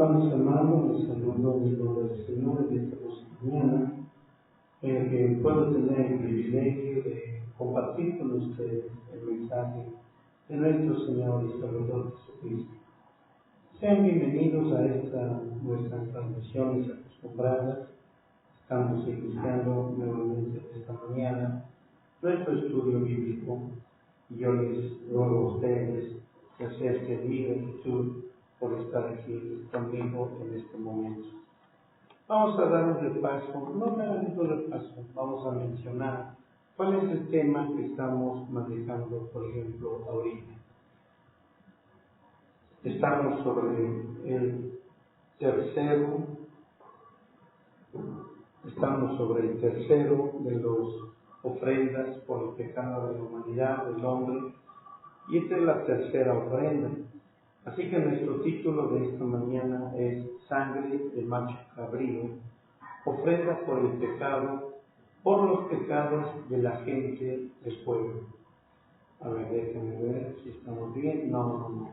Padres hermanos, les saludo en el nombre del Señor en esta mañana, en el que puedo tener el privilegio de compartir con ustedes el mensaje de nuestro Señor y Salvador Jesucristo. Sean bienvenidos a nuestras transmisiones acostumbradas. Estamos iniciando nuevamente esta mañana nuestro estudio bíblico y yo les ruego a ustedes que acerquen mi gratitud por estar aquí conmigo en este momento. Vamos a dar un repaso, no realmente un repaso, vamos a mencionar cuál es el tema que estamos manejando, por ejemplo, ahorita. Estamos sobre el tercero de las ofrendas por el pecado de la humanidad, del hombre, y esta es la tercera ofrenda. Así que nuestro título de esta mañana es Sangre de macho cabrío, ofrenda por el pecado, por los pecados de la gente del pueblo. A ver, déjenme ver si estamos bien. No,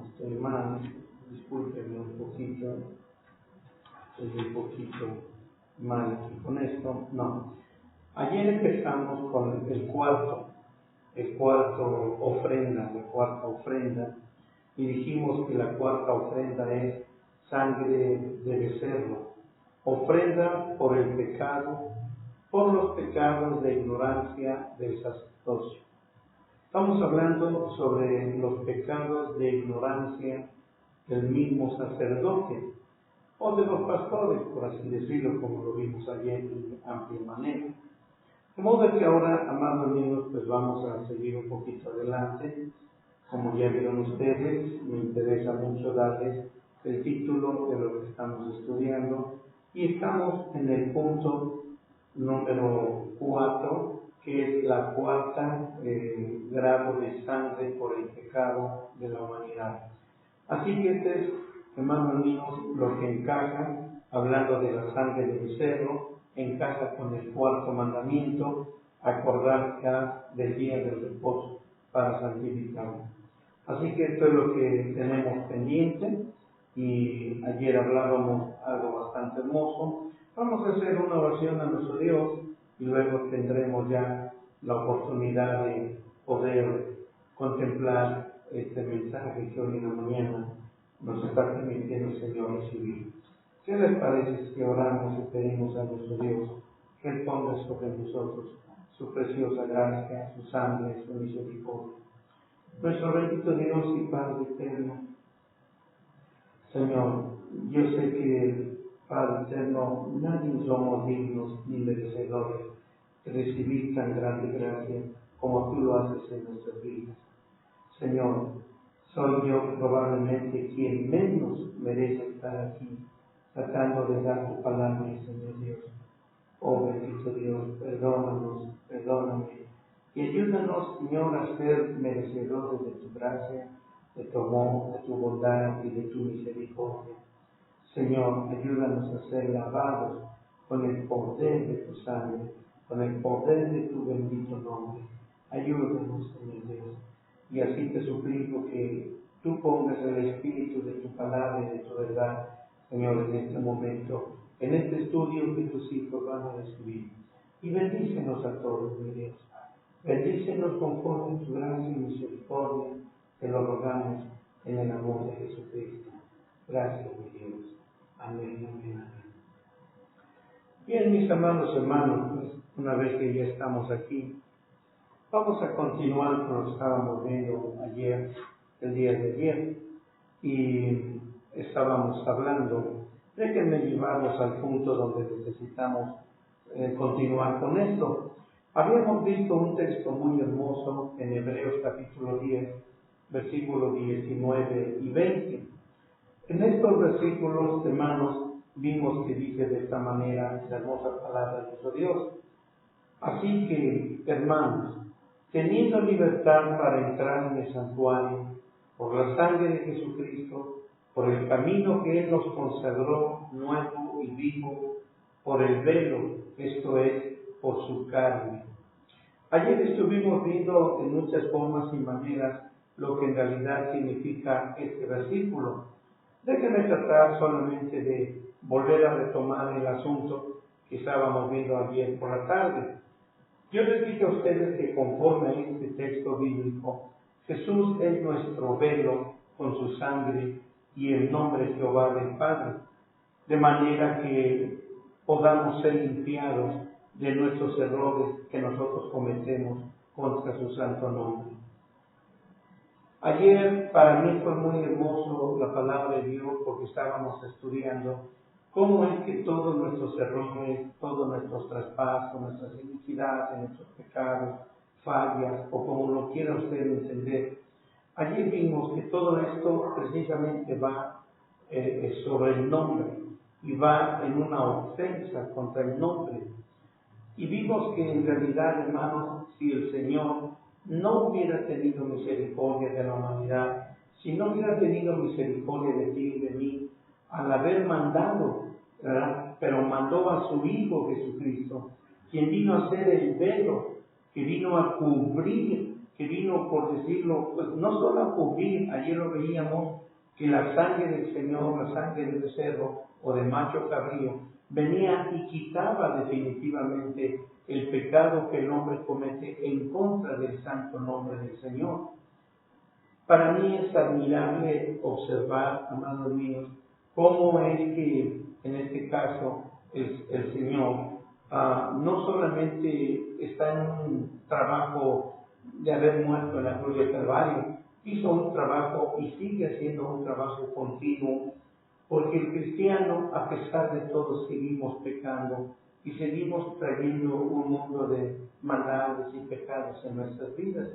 estoy mal, discúlpenme un poquito, estoy un poquito mal aquí con esto. No, ayer empezamos con la cuarta ofrenda, y dijimos que la cuarta ofrenda es sangre de becerro, ofrenda por el pecado, por los pecados de ignorancia del sacerdocio. Estamos hablando sobre los pecados de ignorancia del mismo sacerdote o de los pastores, por así decirlo, como lo vimos ayer en amplia manera. De modo que ahora, amados amigos, pues vamos a seguir un poquito adelante. Como ya vieron ustedes, me interesa mucho darles el título de lo que estamos estudiando y estamos en el punto número 4, que es la cuarta grado de sangre por el pecado de la humanidad. Así que este es, hermanos míos, lo que encaja, hablando de la sangre del becerro, encaja con el cuarto mandamiento, acordarse del día del reposo para santificarlo. Así que esto es lo que tenemos pendiente, y ayer hablábamos algo bastante hermoso. Vamos a hacer una oración a nuestro Dios y luego tendremos ya la oportunidad de poder contemplar este mensaje que hoy en la mañana nos está permitiendo el Señor recibir. ¿Qué les parece si oramos y pedimos a nuestro Dios que Él ponga sobre nosotros su preciosa gracia, su sangre, su misericordia? Nuestro bendito Dios y Padre eterno, Señor, yo sé que, Padre eterno, nadie somos dignos ni merecedores de recibir tan grande gracia como tú lo haces en nuestras vidas. Señor, soy yo probablemente quien menos merece estar aquí, tratando de dar tu palabra, Señor Dios. Oh bendito Dios, perdóname, y ayúdanos, Señor, a ser merecedores de tu gracia, de tu amor, de tu bondad y de tu misericordia. Señor, ayúdanos a ser lavados con el poder de tu sangre, con el poder de tu bendito nombre. Ayúdanos, Señor Dios. Y así te suplico que tú pongas el espíritu de tu palabra y de tu verdad, Señor, en este momento, en este estudio que tus hijos van a recibir. Y bendícenos a todos, mi Dios. Bendícenos conforme a tu gracia y misericordia, te lo rogamos en el amor de Jesucristo. Gracias, mi Dios. Amén, amén, amén. Bien, mis amados hermanos, pues, una vez que ya estamos aquí, vamos a continuar con lo que estábamos viendo ayer, el día de ayer, y estábamos hablando. Déjenme llevarlos al punto donde necesitamos continuar con esto. Habíamos visto un texto muy hermoso en Hebreos capítulo 10, versículos 19 y 20. En estos versículos, hermanos, vimos que dice de esta manera la hermosa palabra de nuestro Dios. Así que, hermanos, teniendo libertad para entrar en el santuario, por la sangre de Jesucristo, por el camino que Él nos consagró nuevo y vivo, por el velo, esto es, por su carne. Ayer estuvimos viendo en muchas formas y maneras lo que en realidad significa este versículo. Déjenme tratar solamente de volver a retomar el asunto que estábamos viendo ayer por la tarde. Yo les dije a ustedes que conforme a este texto bíblico, Jesús es nuestro velo con su sangre y el nombre de Jehová del Padre, de manera que podamos ser limpiados de nuestros errores que nosotros cometemos contra su santo nombre. Ayer para mí fue muy hermoso la palabra de Dios porque estábamos estudiando cómo es que todos nuestros errores, todos nuestros traspasos, nuestras iniquidades, nuestros pecados, fallas o como lo quiera usted entender. Ayer vimos que todo esto precisamente va sobre el nombre y va en una ofensa contra el nombre. Y vimos que en realidad, hermanos, si el Señor no hubiera tenido misericordia de la humanidad, si no hubiera tenido misericordia de ti y de mí, al haber mandado, ¿verdad? Pero mandó a su Hijo Jesucristo, quien vino a ser el velo, que vino a cubrir, que vino, por decirlo, pues no solo a cubrir, ayer lo veíamos, que la sangre del Señor, la sangre del becerro o de macho cabrío, venía y quitaba definitivamente el pecado que el hombre comete en contra del santo nombre del Señor. Para mí es admirable observar, amados míos, cómo es que en este caso el Señor no solamente está en un trabajo de haber muerto en la cruz del Calvario, hizo un trabajo y sigue haciendo un trabajo continuo, porque el cristiano, a pesar de todo, seguimos pecando y seguimos trayendo un mundo de maldades y pecados en nuestras vidas.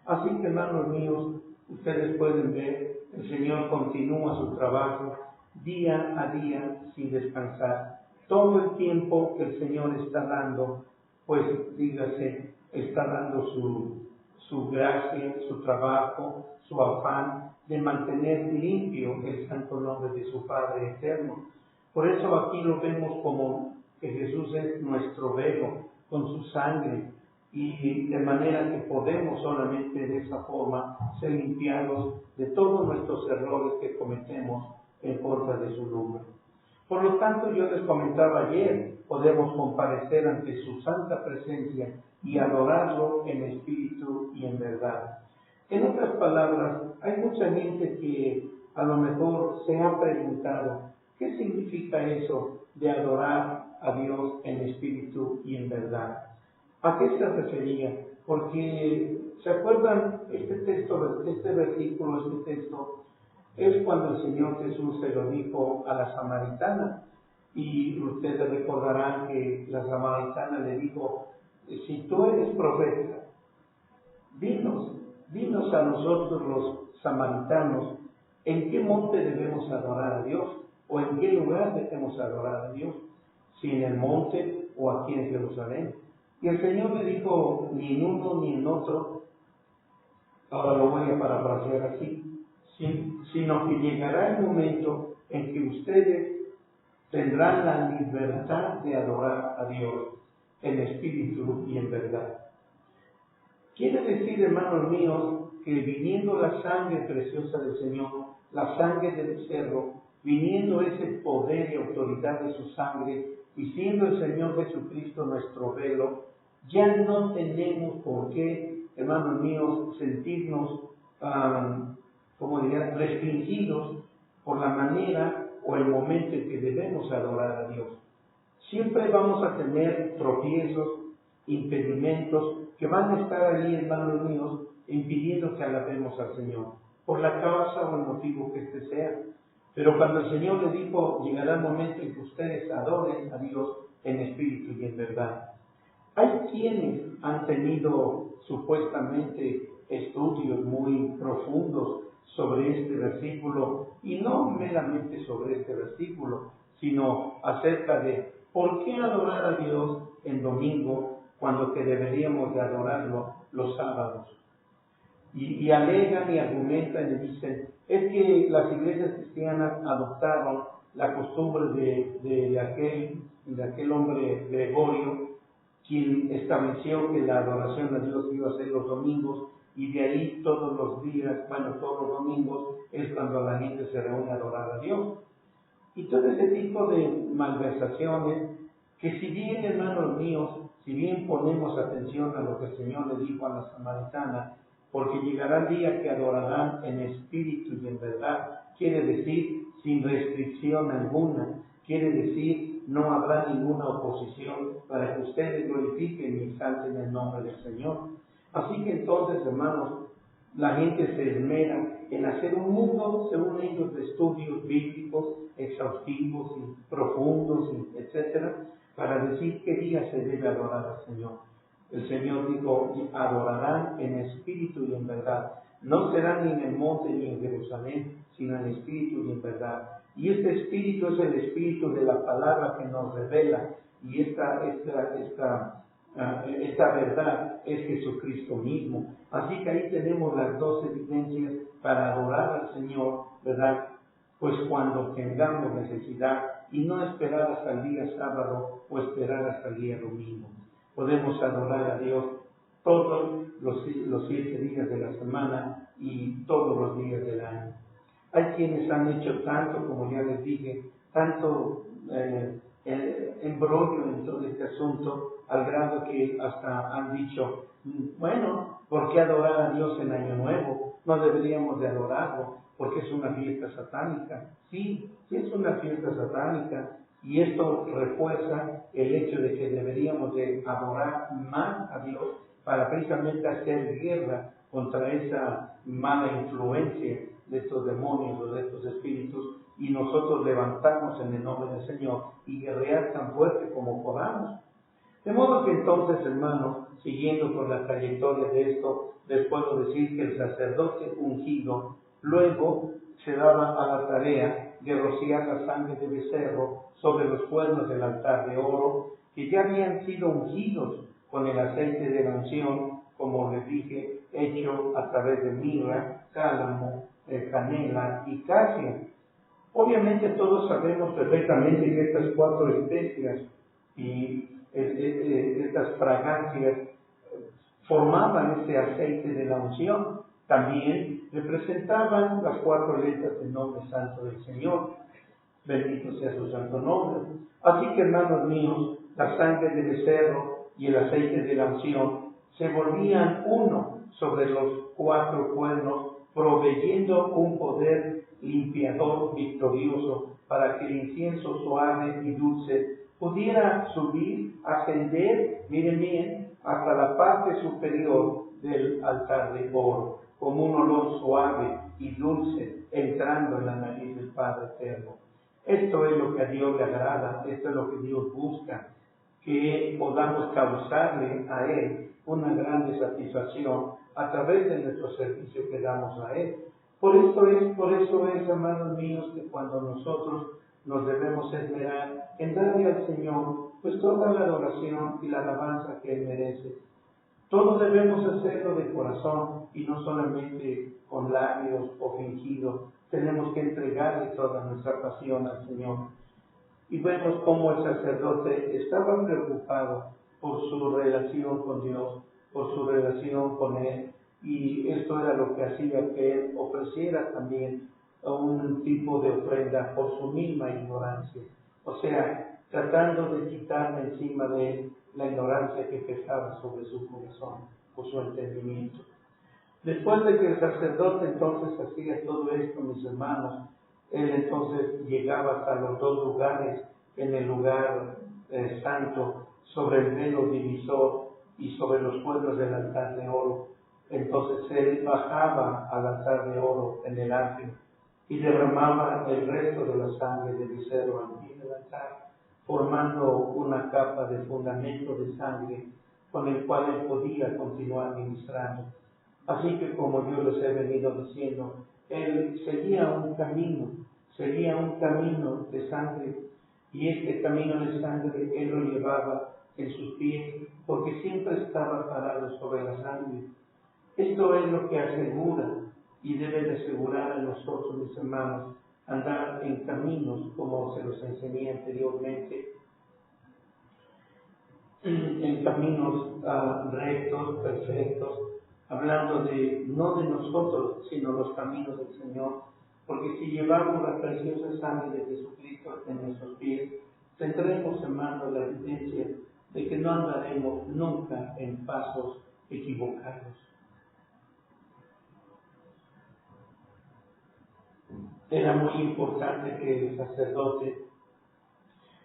Así que, hermanos míos, ustedes pueden ver, el Señor continúa su trabajo día a día sin descansar. Todo el tiempo que el Señor está dando, pues dígase, está dando su gracia, su trabajo, su afán de mantener limpio el santo nombre de su Padre eterno. Por eso aquí lo vemos como que Jesús es nuestro velo con su sangre, y de manera que podemos solamente de esa forma ser limpiados de todos nuestros errores que cometemos en contra de su nombre. Por lo tanto, yo les comentaba ayer, podemos comparecer ante su santa presencia y adorarlo en espíritu y en verdad. En otras palabras, hay mucha gente que a lo mejor se ha preguntado, ¿qué significa eso de adorar a Dios en espíritu y en verdad? ¿A qué se refería? Porque, ¿se acuerdan? Este texto, este versículo, este texto, es cuando el Señor Jesús se lo dijo a la samaritana. Y ustedes recordarán que la samaritana le dijo, si tú eres profeta, dinos a nosotros los samaritanos, ¿en qué monte debemos adorar a Dios? ¿O en qué lugar debemos adorar a Dios? ¿Si en el monte o aquí en Jerusalén? Y el Señor le dijo, ni en uno ni en otro, ahora lo voy a parafrasear así, sino que llegará el momento en que ustedes tendrán la libertad de adorar a Dios en espíritu y en verdad. Quiere decir, hermanos míos, que viniendo la sangre preciosa del Señor, la sangre del becerro, viniendo ese poder y autoridad de su sangre, y siendo el Señor Jesucristo nuestro velo, ya no tenemos por qué, hermanos míos, sentirnos, restringidos por la manera o el momento en que debemos adorar a Dios. Siempre vamos a tener tropiezos, impedimentos que van a estar ahí, hermanos míos, impidiendo que alabemos al Señor, por la causa o el motivo que este sea. Pero cuando el Señor le dijo, llegará el momento en que ustedes adoren a Dios en espíritu y en verdad. Hay quienes han tenido supuestamente estudios muy profundos sobre este versículo, y no meramente sobre este versículo, sino acerca de por qué adorar a Dios en domingo cuando que deberíamos de adorarlo los sábados. Y alegan y argumentan y dicen, es que las iglesias cristianas adoptaron la costumbre de aquel hombre Gregorio, quien estableció que la adoración a Dios iba a ser los domingos, y de ahí todos los días, todos los domingos es cuando la gente se reúne a adorar a Dios. Y todo ese tipo de malversaciones, que si bien, hermanos míos, si bien ponemos atención a lo que el Señor le dijo a la samaritana, porque llegará el día que adorarán en espíritu y en verdad, quiere decir sin restricción alguna, quiere decir no habrá ninguna oposición para que ustedes glorifiquen y exalten el nombre del Señor. Así que entonces, hermanos, la gente se esmera en hacer un mundo, según ellos, de estudios bíblicos exhaustivos y profundos, etcétera, para decir qué día se debe adorar al Señor. El Señor dijo, adorarán en espíritu y en verdad. No será ni en el monte ni en Jerusalén, sino en espíritu y en verdad. Y este espíritu es el espíritu de la palabra que nos revela. Y esta verdad es Jesucristo mismo. Así que ahí tenemos las dos evidencias para adorar al Señor, ¿verdad? Pues cuando tengamos necesidad y no esperar hasta el día sábado o esperar hasta el día domingo. Podemos adorar a Dios todos los 7 días de la semana y todos los días del año. Hay quienes han hecho tanto, como ya les dije, tanto embrollo en todo este asunto, al grado que hasta han dicho, bueno, ¿por qué adorar a Dios en Año Nuevo? No deberíamos de adorarlo, porque es una fiesta satánica. Sí es una fiesta satánica, y esto refuerza el hecho de que deberíamos de adorar más a Dios para precisamente hacer guerra contra esa mala influencia de estos demonios o de estos espíritus, y nosotros levantarnos en el nombre del Señor y guerrear tan fuerte como podamos. De modo que entonces, hermanos, siguiendo con la trayectoria de esto, les puedo decir que el sacerdote ungido luego se daba a la tarea de rociar la sangre de becerro sobre los cuernos del altar de oro, que ya habían sido ungidos con el aceite de la unción, como les dije, hecho a través de mirra, cálamo, canela y casia. Obviamente todos sabemos perfectamente que estas 4 especias y estas fragancias formaban este aceite de la unción. También representaban las 4 letras del nombre santo del Señor. Bendito sea su santo nombre. Así que, hermanos míos, la sangre del becerro y el aceite de la unción se volvían uno sobre los 4 cuernos, proveyendo un poder limpiador victorioso para que el incienso suave y dulce pudiera subir, ascender, miren bien, hasta la parte superior del altar de oro, como un olor suave y dulce entrando en la nariz del Padre Eterno. Esto es lo que a Dios le agrada, esto es lo que Dios busca, que podamos causarle a Él una grande satisfacción a través de nuestro servicio que damos a Él. Por eso es, hermanos míos, que cuando nosotros nos debemos esmerar en darle al Señor pues toda la adoración y la alabanza que Él merece. Todos debemos hacerlo de corazón y no solamente con labios o fingidos. Tenemos que entregarle toda nuestra pasión al Señor. Y vemos cómo el sacerdote estaba preocupado por su relación con Dios, por su relación con Él, y esto era lo que hacía que Él ofreciera también un tipo de ofrenda por su misma ignorancia. O sea, tratando de quitarle encima de Él la ignorancia que pesaba sobre su corazón, por su entendimiento. Después de que el sacerdote entonces hacía todo esto, mis hermanos, él entonces llegaba hasta los 2 lugares, en el lugar santo, sobre el velo divisor y sobre los cuernos del altar de oro. Entonces él bajaba al altar de oro en el atrio y derramaba el resto de la sangre del becerro al pie del altar, formando una capa de fundamento de sangre con el cual él podía continuar ministrando. Así que, como yo les he venido diciendo, él seguía un camino de sangre, y este camino de sangre él lo llevaba en sus pies, porque siempre estaba parado sobre la sangre. Esto es lo que asegura y debe de asegurar a nosotros, mis hermanos, andar en caminos, como se los enseñé anteriormente, en caminos rectos, perfectos, hablando no de nosotros, sino los caminos del Señor, porque si llevamos la preciosa sangre de Jesucristo en nuestros pies, tendremos, hermanos, la evidencia de que no andaremos nunca en pasos equivocados. Era muy importante que el sacerdote,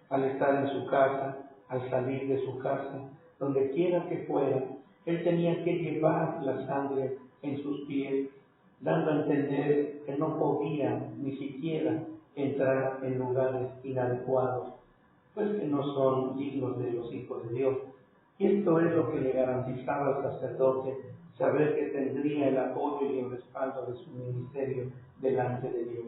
al estar en su casa, al salir de su casa, donde quiera que fuera, él tenía que llevar la sangre en sus pies, dando a entender que no podía ni siquiera entrar en lugares inadecuados, pues que no son dignos de los hijos de Dios. Y esto es lo que le garantizaba al sacerdote, saber que tendría el apoyo y el respaldo de su ministerio delante de Dios.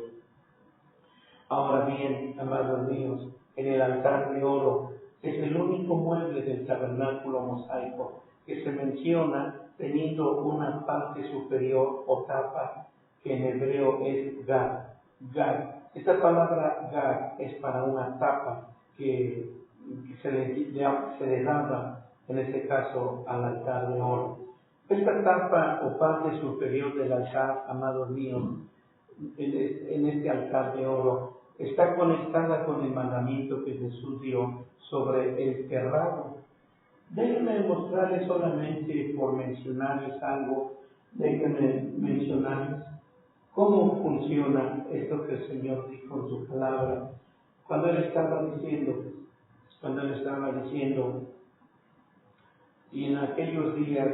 Ahora bien, amados míos, en el altar de oro, es el único mueble del tabernáculo mosaico que se menciona teniendo una parte superior o tapa, que en hebreo es gad. Esta palabra gad es para una tapa que se le daba, en este caso, al altar de oro. Esta tapa o parte superior del altar, amados míos, en este altar de oro, está conectada con el mandamiento que Jesús dio sobre el terrado. Déjenme mostrarles solamente, por mencionarles algo, déjenme mencionarles cómo funciona esto que el Señor dijo en su palabra, cuando Él estaba diciendo, y en aquellos días,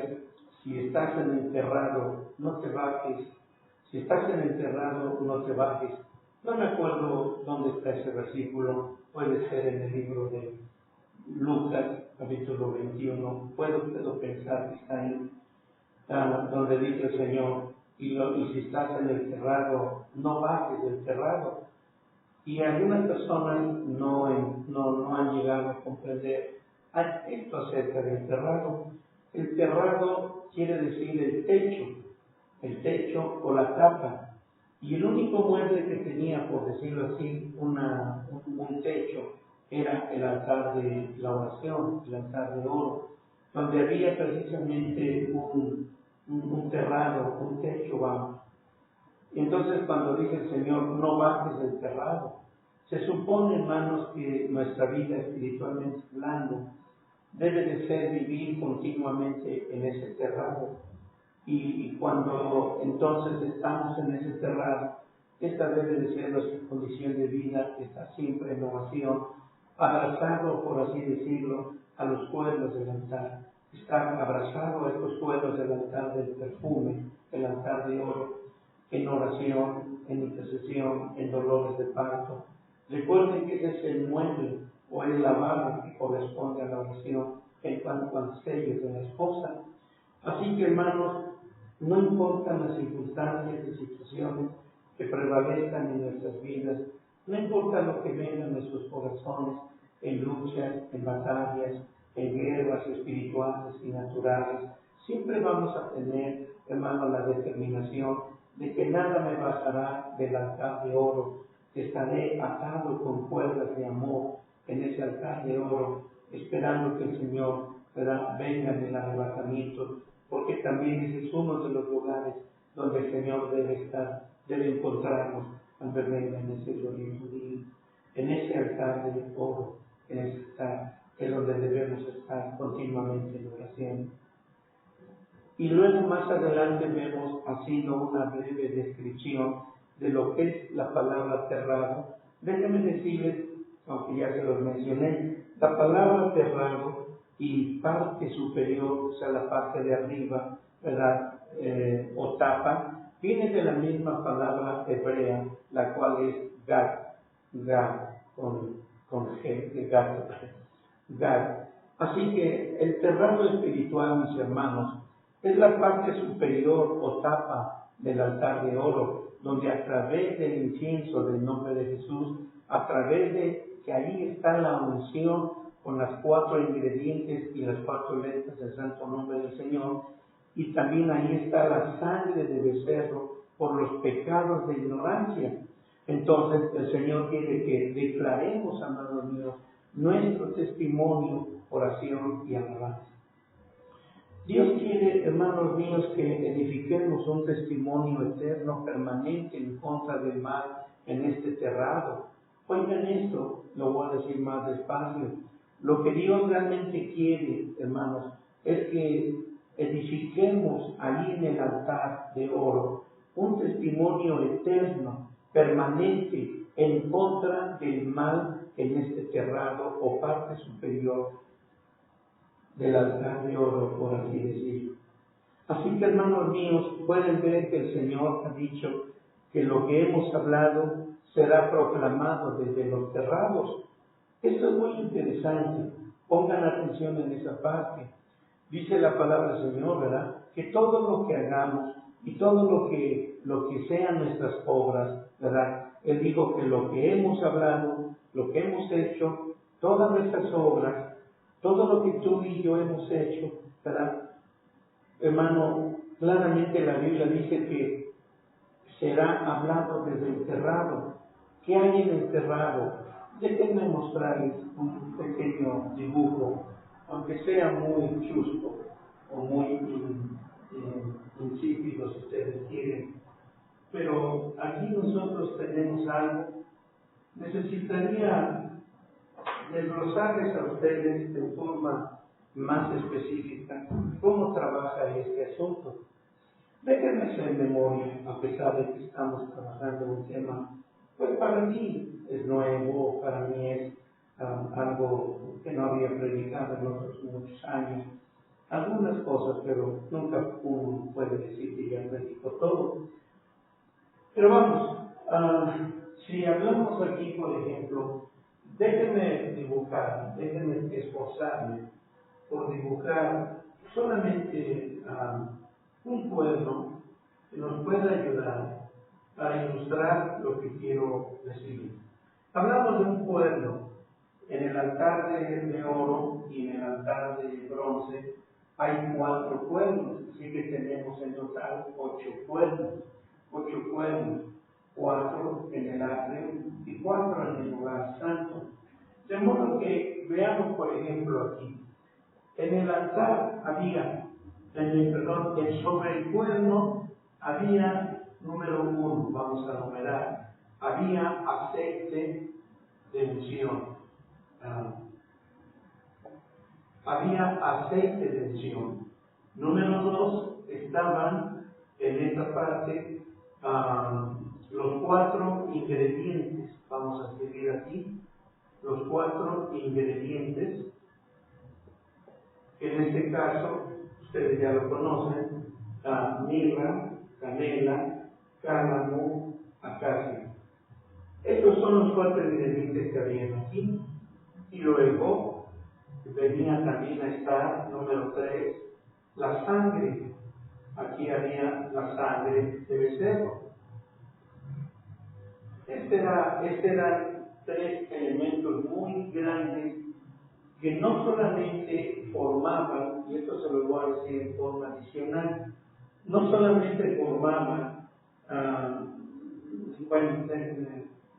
si estás en el terrado, no te bajes. Si estás en el terrado, no te bajes. No me acuerdo dónde está ese versículo. Puede ser en el libro de Lucas, capítulo 21. Puedo pensar que está ahí, donde dice el Señor, y si estás en el terrado, no bajes del terrado. Y algunas personas no han llegado a comprender esto acerca del terrado. El terrado quiere decir el techo o la tapa. Y el único mueble que tenía, por decirlo así, un techo, era el altar de la oración, el altar de oro, donde había precisamente un terrado, un techo bajo. Y entonces cuando dice el Señor, no bajes del terrado, se supone, hermanos, que nuestra vida, espiritualmente hablando, debe de ser vivir continuamente en ese terrado. Y cuando entonces estamos en ese terrado, esta debe de ser nuestra condición de vida, estar siempre en oración, abrazado, por así decirlo, a los cuernos del altar, estar abrazado a estos cuernos del altar del perfume, el altar de oro, en oración, en intercesión, en dolores de parto. Recuerden que ese es el mueble o el lavabo que corresponde a la oración en cuanto al sello de la esposa. Así que, hermanos, no importan las circunstancias y situaciones que prevalezcan en nuestras vidas, no importa lo que venga en nuestros corazones, en luchas, en batallas, en guerras espirituales y naturales, siempre vamos a tener, hermanos, la determinación de que nada me bajará del altar de oro, que estaré atado con cuerdas de amor en ese altar de oro, esperando que el Señor venga en el arrebatamiento, porque también ese es uno de los lugares donde el Señor debe encontrarnos cuando venga en ese glorioso día. En ese altar de oro, en ese altar es donde debemos estar continuamente en oración. Y luego más adelante vemos haciendo una breve descripción de lo que es la palabra terrado. Déjenme decirles, aunque ya se los mencioné, la palabra terrado y parte superior, o sea, la parte de arriba, ¿verdad? O tapa, viene de la misma palabra hebrea, la cual es gad, con G, de gad. Así que el terrado espiritual, mis hermanos, es la parte superior o tapa del altar de oro, donde a través del incienso del nombre de Jesús, a través de que ahí está la unción con las 4 ingredientes y las 4 letras del santo nombre del Señor, y también ahí está la sangre de becerro por los pecados de ignorancia. Entonces el Señor quiere que declaremos, amados míos, nuestro testimonio, oración y alabanza. Dios quiere, hermanos míos, que edifiquemos un testimonio eterno, permanente, en contra del mal en este terrado. Oigan esto, lo voy a decir más despacio. Lo que Dios realmente quiere, hermanos, es que edifiquemos ahí en el altar de oro un testimonio eterno, permanente, en contra del mal en este terrado o parte superior del altar de oro, por así decirlo. Así que, hermanos míos, pueden ver que el Señor ha dicho que lo que hemos hablado será proclamado desde los terrados. Esto es muy interesante. Pongan atención en esa parte. Dice la palabra del Señor, ¿verdad? Que todo lo que hagamos y todo lo que sean nuestras obras, ¿verdad? Él dijo que lo que hemos hablado, lo que hemos hecho, todas nuestras obras, todo lo que tú y yo hemos hecho, ¿verdad? Hermano, claramente la Biblia dice que será hablado desde el terrado. ¿Qué hay en el terrado? Déjenme mostrarles un pequeño dibujo, aunque sea muy chusco o muy insípido si ustedes quieren. Pero aquí nosotros tenemos algo. Necesitaría desglosarles a ustedes de forma más específica cómo trabaja este asunto. Déjenme hacer memoria, a pesar de que estamos trabajando un tema, pues para mí es nuevo, para mí es algo que no había predicado en otros muchos años. Algunas cosas, pero nunca uno puede decir que ya predicó todo. Pero vamos, si hablamos aquí, por ejemplo, déjenme dibujar, déjenme esforzarme por dibujar solamente un cuerno que nos pueda ayudar para ilustrar lo que quiero decir. Hablamos de un cuerno. En el altar de oro y en el altar de bronce hay 4 cuernos, así que tenemos en total 8 cuernos. 8 cuernos, 4 en el atrio y 4 en el lugar santo. De modo que veamos, por ejemplo, aquí. En el altar había, sobre el cuerno había, número 1, vamos a numerar, había aceite de unción. Había aceite de unción. Número 2, estaban en esta parte los 4 ingredientes. Vamos a escribir aquí los 4 ingredientes. En este caso, ustedes ya lo conocen, mirra, canela, cálamo, acacia. Estos son los 4 ingredientes que habían aquí. Y luego venía también a estar, número 3, la sangre. Aquí había la sangre de becerro. Eran 3 elementos muy grandes que no solamente formaban, y esto se lo voy a decir en forma adicional, no solamente formaban,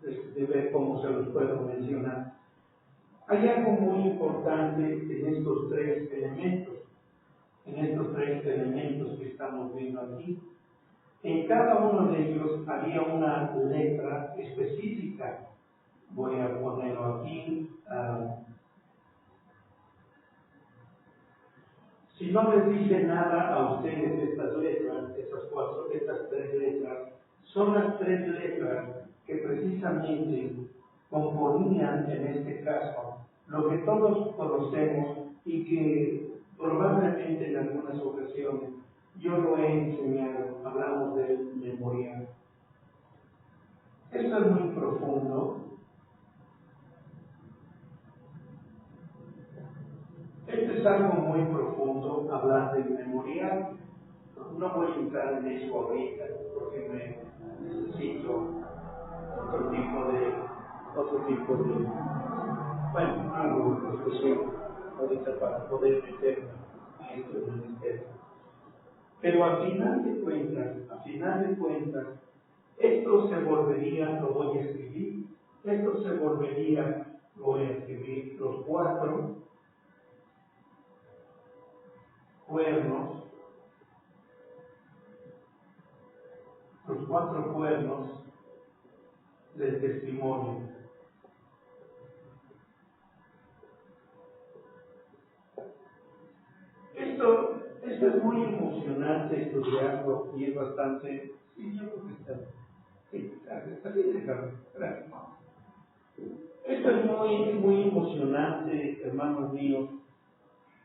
de ver cómo se los puedo mencionar. Hay algo muy importante en estos 3 elementos, que estamos viendo aquí. En cada uno de ellos había una letra específica. Voy a ponerlo aquí. Si no les dice nada a ustedes estas letras, estas 3 letras, son las 3 letras que precisamente componían en este caso lo que todos conocemos y que probablemente en algunas ocasiones yo lo he enseñado, hablamos del memorial. Esto es muy profundo. Esto es algo muy profundo, hablar del memorial. No voy a entrar en eso ahorita porque necesito otro tipo de algo especial ahorita para poder meterme a esto del ministerio. Pero a final de cuentas, esto se volvería, lo voy a escribir, los 4 cuernos, del testimonio. Esto es muy emocionante estudiarlo y es bastante, sí, yo creo que está bien dejado, gracias. Esto es muy emocionante, hermanos míos.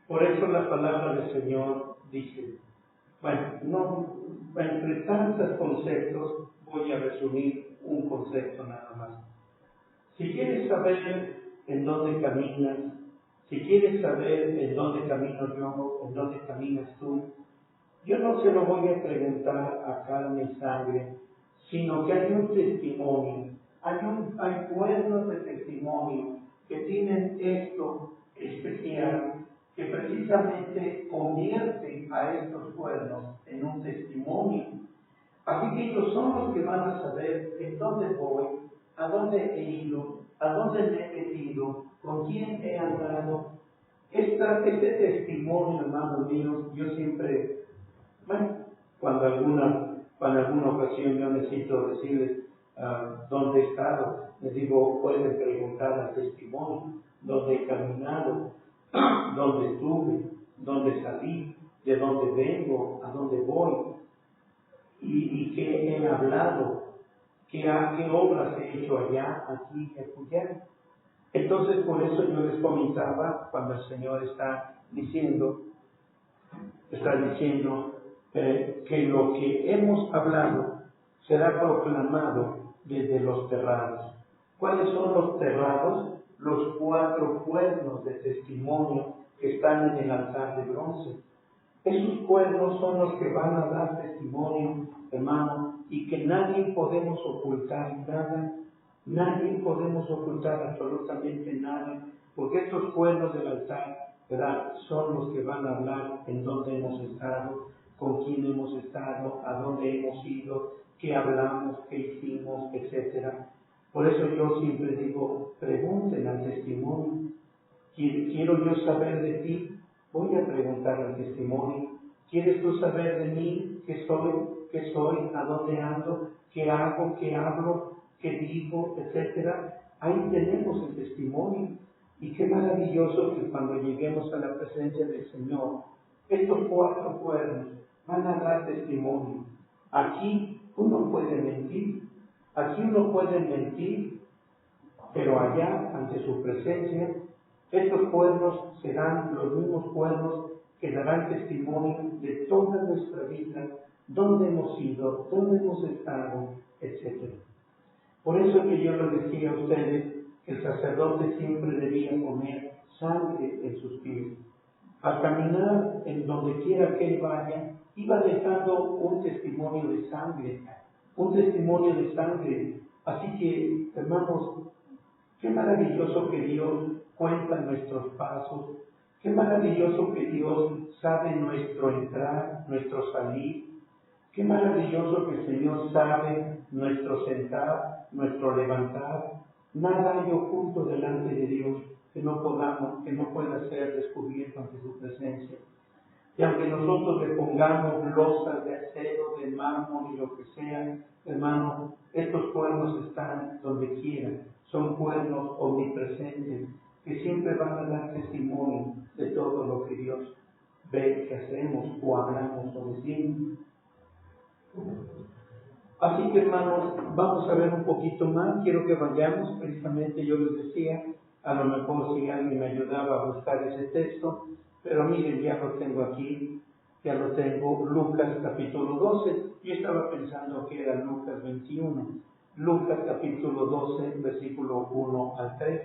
Por eso la palabra del Señor dice, bueno, entre tantos conceptos voy a resumir un concepto nada más. Si quieres saber en dónde caminas, si quieres saber en dónde camino yo, en dónde caminas tú, yo no se lo voy a preguntar a carne y sangre, sino que hay un testimonio, hay cuernos de testimonio que tienen esto especial, que precisamente convierte a estos cuernos en un testimonio. Así que ellos son los que van a saber en dónde voy, a dónde he ido, a dónde me he metido, con quién he andado. Este testimonio, hermanos míos, yo siempre, cuando alguna ocasión yo necesito decirles dónde he estado, les digo, pueden preguntar al testimonio, dónde he caminado, dónde estuve, dónde salí, de dónde vengo, a dónde voy, y qué he hablado, qué obras he hecho allá, aquí y acullá. Entonces, por eso yo les comentaba cuando el Señor está diciendo que lo que hemos hablado será proclamado desde los terrados. ¿Cuáles son los terrados? Los 4 cuernos de testimonio que están en el altar de bronce. Esos cuernos son los que van a dar testimonio, hermano, y que nadie podemos ocultar nada, nadie podemos ocultar absolutamente nada, porque estos cuernos del altar, ¿verdad?, son los que van a hablar en dónde hemos estado, con quién hemos estado, a dónde hemos ido, qué hablamos, qué hicimos, etcétera. Por eso yo siempre digo, pregunten al testimonio. Quiero yo saber de ti, voy a preguntar al testimonio. ¿Quieres tú saber de mí? ¿Qué soy? ¿A dónde ando? ¿Qué hago? ¿Qué hablo? ¿Qué digo? Etcétera. Ahí tenemos el testimonio. Y qué maravilloso que cuando lleguemos a la presencia del Señor, estos 4 cuernos van a dar testimonio. Aquí uno puede mentir, pero allá, ante su presencia, estos cuernos serán los mismos cuernos que darán testimonio de toda nuestra vida, dónde hemos ido, dónde hemos estado, etc. Por eso que yo les decía a ustedes que el sacerdote siempre debía poner sangre en sus pies. Al caminar en donde quiera que él vaya, iba dejando un testimonio de sangre, Así que, hermanos, qué maravilloso que Dios cuenta nuestros pasos, qué maravilloso que Dios sabe nuestro entrar, nuestro salir, qué maravilloso que el Señor sabe nuestro sentar, nuestro levantar. Nada hay oculto delante de Dios que no pueda ser descubierto ante su presencia. Y aunque nosotros le pongamos losas de acero, de mármol y lo que sea, hermano, estos cuernos están donde quieran. Son cuernos omnipresentes que siempre van a dar testimonio de todo lo que Dios ve que hacemos o hablamos o decimos. Así que, hermanos, vamos a ver un poquito más. Quiero que vayamos, precisamente yo les decía, a lo mejor si alguien me ayudaba a buscar ese texto, pero miren, ya lo tengo aquí, Lucas capítulo 12. Yo estaba pensando que era Lucas 21. Lucas capítulo 12, versículo 1 al 3.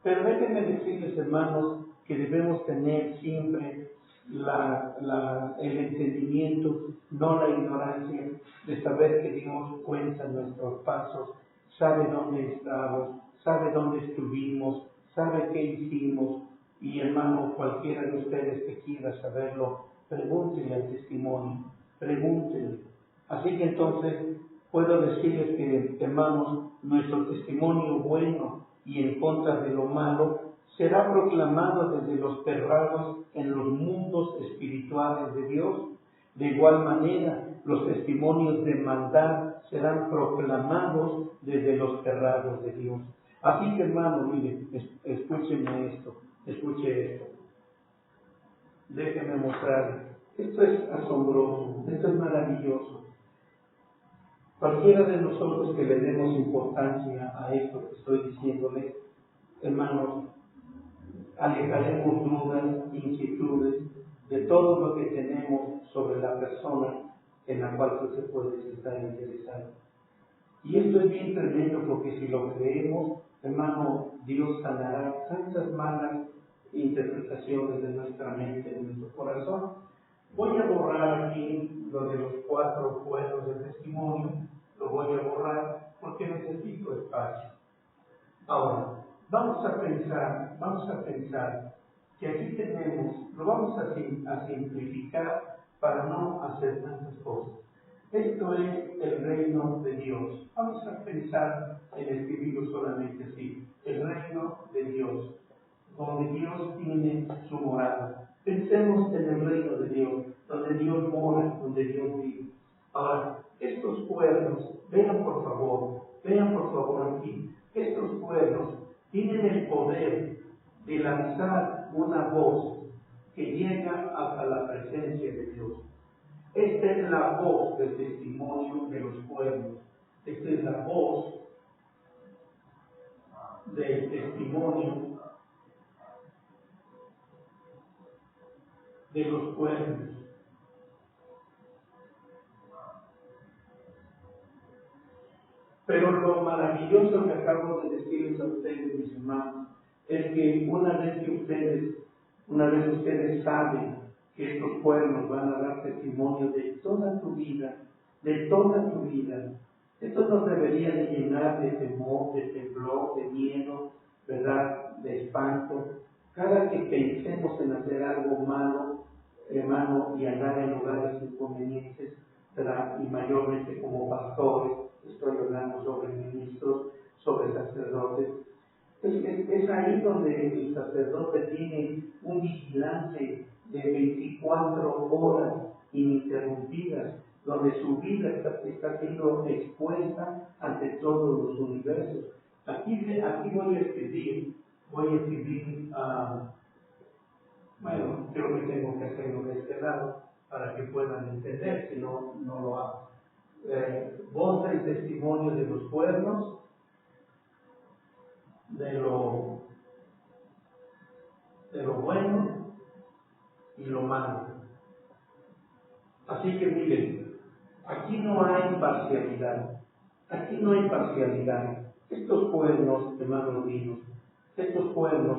Pero déjenme decirles, hermanos, que debemos tener siempre el entendimiento, no la ignorancia, de saber que Dios cuenta nuestros pasos, sabe dónde estamos, sabe dónde estuvimos, sabe qué hicimos. Y hermano, cualquiera de ustedes que quiera saberlo, pregúntenle al testimonio, pregúntenle. Así que entonces puedo decirles que, hermanos, nuestro testimonio bueno y en contra de lo malo será proclamado desde los terrados en los mundos espirituales de Dios. De igual manera, los testimonios de maldad serán proclamados desde los terrados de Dios. Así que, hermano, mire, escúcheme esto, escuche esto. Déjeme mostrar. Esto es asombroso, esto es maravilloso. Cualquiera de nosotros que le demos importancia a esto que estoy diciéndole, hermanos, alejaremos dudas, inquietudes de todo lo que tenemos sobre la persona en la cual usted puede estar interesado. Y esto es bien tremendo porque si lo creemos, hermano, Dios sanará tantas malas interpretaciones de nuestra mente, de nuestro corazón. Voy a borrar aquí lo de los 4 cuernos de testimonio, lo voy a borrar porque necesito espacio. Ahora, vamos a pensar que aquí tenemos, lo vamos a simplificar para no hacer tantas cosas. Esto es el reino de Dios. Vamos a pensar en escribirlo solamente así. El reino de Dios, donde Dios tiene su morada. Pensemos en el reino de Dios, donde Dios mora, donde Dios vive. Ahora, estos cuernos, vean por favor aquí, estos cuernos tienen el poder de lanzar una voz que llega hasta la presencia de Dios. Esta es la voz del testimonio de los cuernos. Esta es la voz del testimonio de los cuernos. Pero lo maravilloso que acabo de decirles a ustedes, mis hermanos, es que una vez ustedes saben que estos cuernos van a dar testimonio de toda tu vida, esto nos debería de llenar de temor, de temblor, de miedo, ¿verdad?, de espanto. Cada que pensemos en hacer algo malo, hermano, y andar en lugares inconvenientes, ¿verdad?, y mayormente como pastores, estoy hablando sobre ministros, sobre sacerdotes. Es ahí donde el sacerdote tiene un vigilante de 24 horas ininterrumpidas, donde su vida está siendo expuesta ante todos los universos. Aquí voy a escribir, bueno, creo que tengo que hacerlo de este lado para que puedan entender, si no, no lo hago. Voz del testimonio de los cuernos, de lo bueno y lo malo. Así que miren, aquí no hay parcialidad. Estos cuernos, hermanos míos,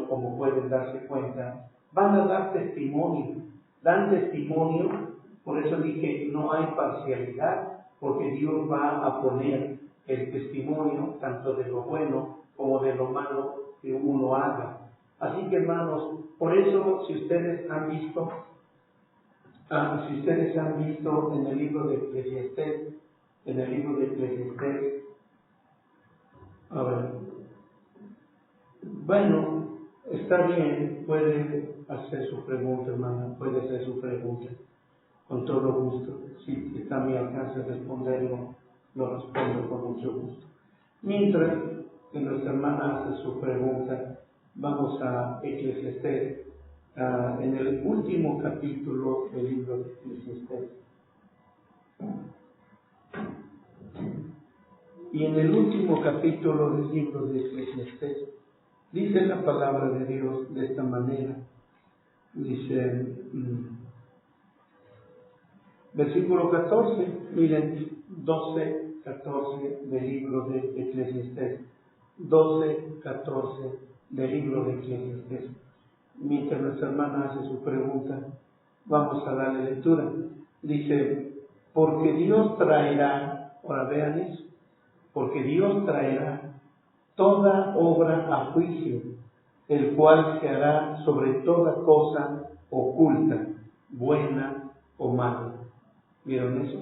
como pueden darse cuenta, van a dar testimonio. Dan testimonio, por eso dije, no hay parcialidad, porque Dios va a poner el testimonio tanto de lo bueno como de lo malo que uno haga. Así que, hermanos, por eso, si ustedes han visto en el libro de Eclesiastés, a ver, bueno, está bien, puede hacer su pregunta, hermana, con todo gusto. Si está a mi alcance responderlo, lo respondo con mucho gusto. Mientras que nuestra hermana hace su pregunta, vamos a Eclesiastés, en el último capítulo del libro de Eclesiastés. Y en el último capítulo del libro de Eclesiastés, dice la palabra de Dios de esta manera. Dice, versículo 14, miren, 12, 14 del libro de Eclesiastés. 12, 14 del libro de Eclesiastés. Mientras nuestra hermana hace su pregunta, vamos a darle lectura. Dice, porque Dios traerá, ahora vean eso, porque Dios traerá toda obra a juicio, el cual se hará sobre toda cosa oculta, buena o mala. ¿Vieron eso?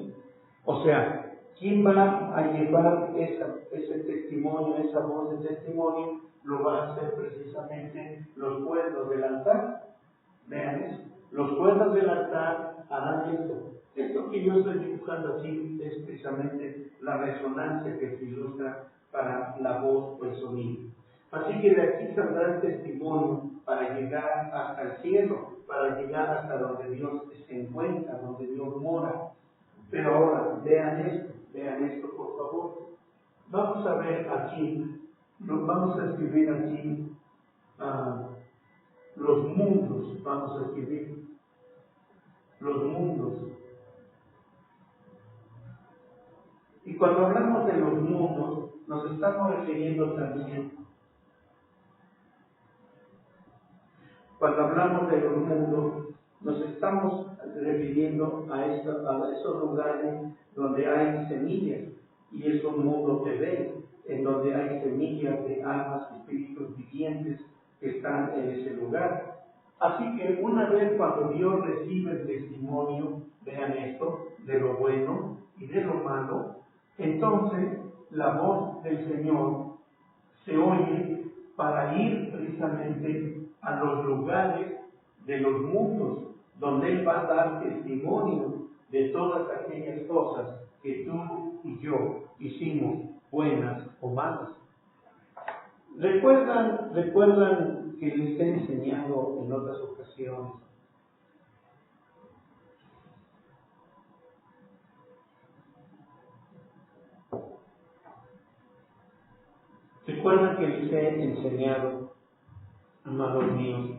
O sea, ¿quién va a llevar ese testimonio, esa voz de testimonio? lo va a hacer precisamente los cuernos del altar. Vean eso. Los cuernos del altar harán esto. Esto que yo estoy dibujando aquí es precisamente la resonancia que se ilustra para la voz o el sonido. Así que de aquí saldrá el testimonio para llegar hasta el cielo, para llegar hasta donde Dios se encuentra, donde Dios mora. Pero ahora, vean esto por favor. Vamos a ver aquí, vamos a escribir aquí los mundos, vamos a escribir los mundos. Y cuando hablamos de los mundos, nos estamos refiriendo también, cuando hablamos de los mundos, nos estamos refiriendo a esos lugares donde hay semillas, y es un mundo que ve, en donde hay semillas de almas, espíritus vivientes que están en ese lugar. Así que una vez cuando Dios recibe el testimonio, vean esto, de lo bueno y de lo malo, entonces la voz del Señor se oye para ir precisamente a los lugares de los mundos, donde Él va a dar testimonio de todas aquellas cosas que tú y yo hicimos, buenas o malas. ¿Recuerdan que les he enseñado en otras ocasiones? ¿Recuerdan que les he enseñado, amados míos?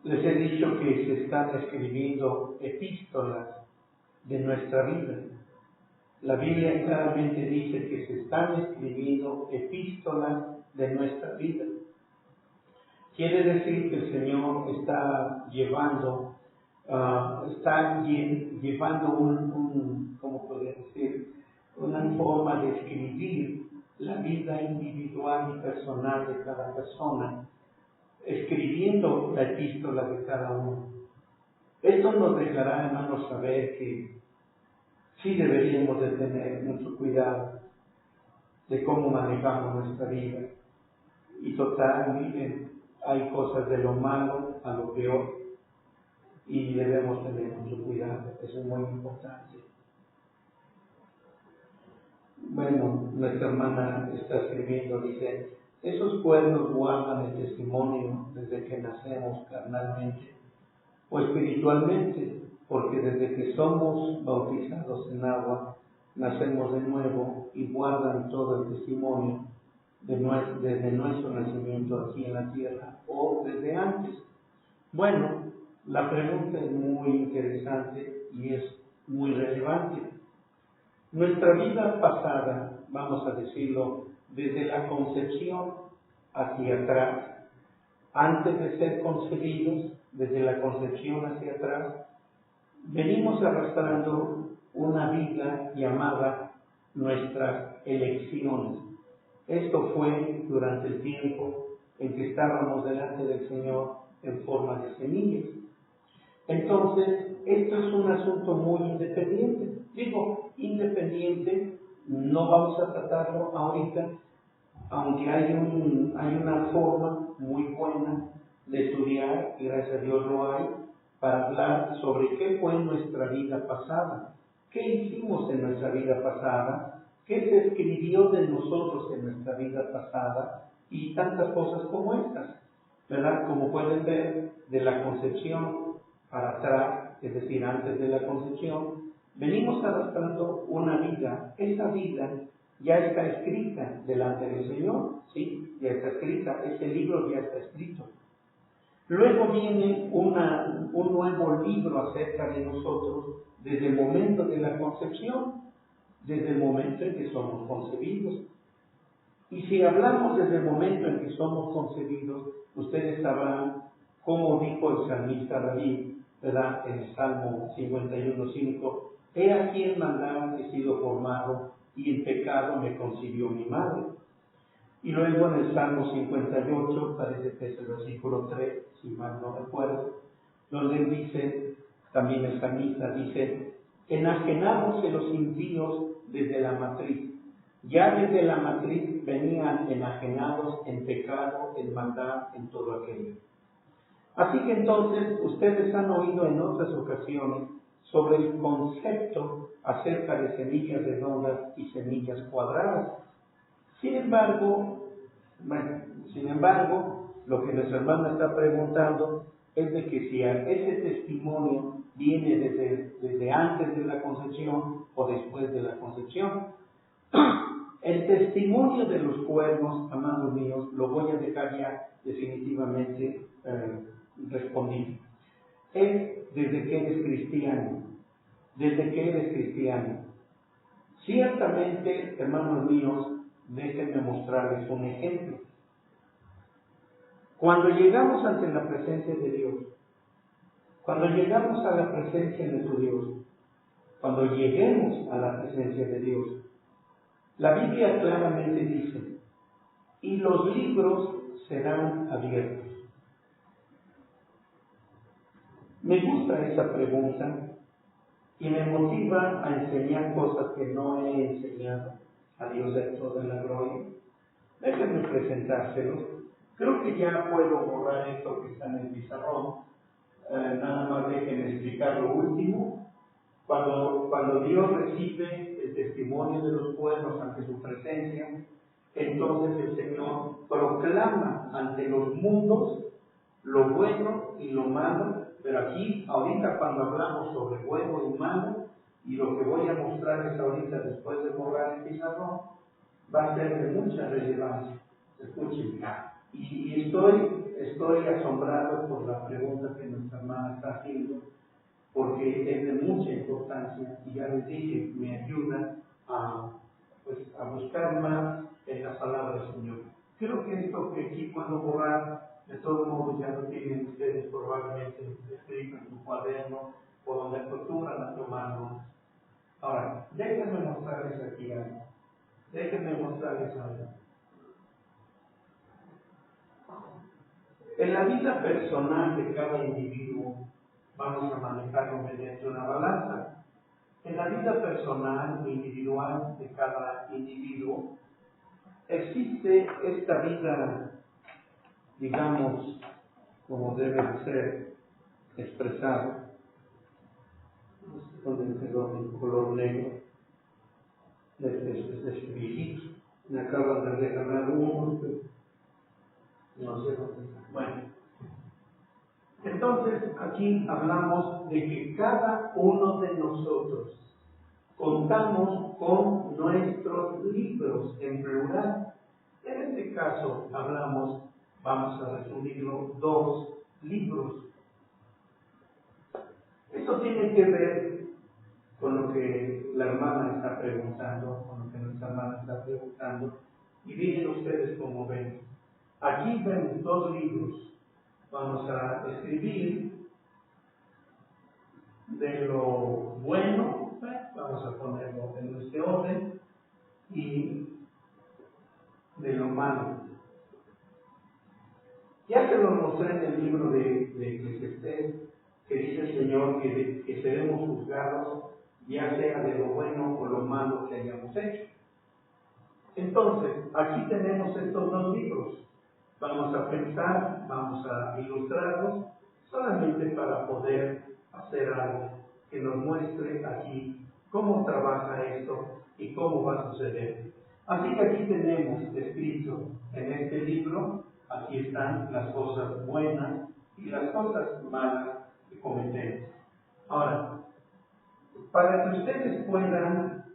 Les he dicho que se están escribiendo epístolas de nuestra vida. La Biblia claramente dice que se están escribiendo epístolas de nuestra vida. Quiere decir que el Señor está llevando ¿cómo podría decir? Una forma de escribir la vida individual y personal de cada persona, escribiendo la epístola de cada uno. Esto nos dejará, hermanos, saber que sí deberíamos de tener mucho cuidado de cómo manejamos nuestra vida. Y total, miren, hay cosas de lo malo a lo peor y debemos tener mucho cuidado. Eso es muy importante. Bueno, nuestra hermana está escribiendo, dice, esos cuernos guardan el testimonio desde que nacemos carnalmente o espiritualmente, porque desde que somos bautizados en agua, nacemos de nuevo y guardan todo el testimonio desde nuestro nacimiento aquí en la tierra o desde antes. Bueno, la pregunta es muy interesante y es muy relevante. Nuestra vida pasada, vamos a decirlo, desde la concepción hacia atrás, antes de ser concebidos, desde la concepción hacia atrás, venimos arrastrando una vida llamada nuestras elecciones. Esto fue durante el tiempo en que estábamos delante del Señor en forma de semillas. Entonces, esto es un asunto muy independiente. Digo, independiente, no vamos a tratarlo ahorita, aunque hay una forma muy buena de estudiar, y gracias a Dios lo hay, para hablar sobre qué fue nuestra vida pasada, qué hicimos en nuestra vida pasada, qué se escribió de nosotros en nuestra vida pasada, y tantas cosas como estas, ¿verdad? Como pueden ver, de la concepción para atrás, es decir, antes de la concepción, venimos arrastrando una vida. Esa vida ya está escrita delante del Señor, ¿sí? Ya está escrita, ese libro ya está escrito. Luego viene un nuevo libro acerca de nosotros desde el momento de la concepción, desde el momento en que somos concebidos. Y si hablamos desde el momento en que somos concebidos, ustedes sabrán cómo dijo el salmista David, ¿verdad? En el Salmo 51:5, he aquí en maldad he sido formado y en pecado me concibió mi madre. Y luego en el Salmo 58, parece que es el versículo 3, si mal no recuerdo, donde él dice, también el salmista dice, enajenados de los impíos desde la matriz, Ya desde la matriz venían enajenados en pecado, en maldad, en todo aquello. Así que entonces ustedes han oído en otras ocasiones sobre el concepto acerca de semillas redondas y semillas cuadradas. Sin embargo, lo que nuestra hermana está preguntando es de que si ese testimonio viene desde antes de la concepción o después de la concepción. El testimonio de los cuernos, amados míos, lo voy a dejar ya definitivamente respondido. Es desde que eres cristiano. Desde que eres cristiano. Ciertamente, hermanos míos, déjenme mostrarles un ejemplo. Cuando llegamos ante la presencia de Dios, cuando llegamos a la presencia de tu Dios, cuando lleguemos a la presencia de Dios, la Biblia claramente dice, y los libros serán abiertos. Me gusta esa pregunta y me motiva a enseñar cosas que no he enseñado. A Dios de toda la gloria. Déjenme presentárselos. Creo que ya puedo borrar esto que está en el pizarrón. Nada más déjenme explicar lo último. Cuando Dios recibe el testimonio de los pueblos ante su presencia, entonces el Señor proclama ante los mundos lo bueno y lo malo, pero aquí, ahorita cuando hablamos sobre bueno y malo, y lo que voy a mostrarles ahorita después de borrar el pizarrón, va a ser de mucha relevancia. Escuchen, y estoy asombrado por la pregunta que nuestra hermana está haciendo, porque es de mucha importancia y ya les dije, me ayuda a buscar más en la palabra del Señor. Creo que esto que aquí puedo borrar, de todos modos ya lo tienen ustedes probablemente escrito en su cuaderno o donde acostumbran a tomarlo. Ahora, déjenme mostrarles aquí algo. Déjenme mostrarles algo. En la vida personal de cada individuo, vamos a manejarlo mediante una balanza. En la vida personal, individual de cada individuo, existe esta vida, digamos, como debe ser expresado. No sé dónde quedó el color negro de este viejito. Me acaban de regalar uno, pero no sé dónde está. Bueno. Entonces, aquí hablamos de que cada uno de nosotros contamos con nuestros libros en plural. En este caso hablamos, vamos a resumirlo, 2 libros. Esto tiene que ver con lo que la hermana está preguntando, con lo que nuestra hermana está preguntando, y miren ustedes cómo ven. Aquí ven 2 libros. Vamos a escribir de lo bueno, vamos a ponerlo en este orden, y de lo malo. Ya se lo mostré en el libro de Eclesiastés, que dice el Señor que seremos juzgados ya sea de lo bueno o lo malo que hayamos hecho. Entonces, aquí tenemos estos 2 libros. Vamos a pensar, vamos a ilustrarlos, solamente para poder hacer algo que nos muestre aquí cómo trabaja esto y cómo va a suceder. Así que aquí tenemos escrito en este libro, aquí están las cosas buenas y las cosas malas que cometemos. Ahora, para que ustedes puedan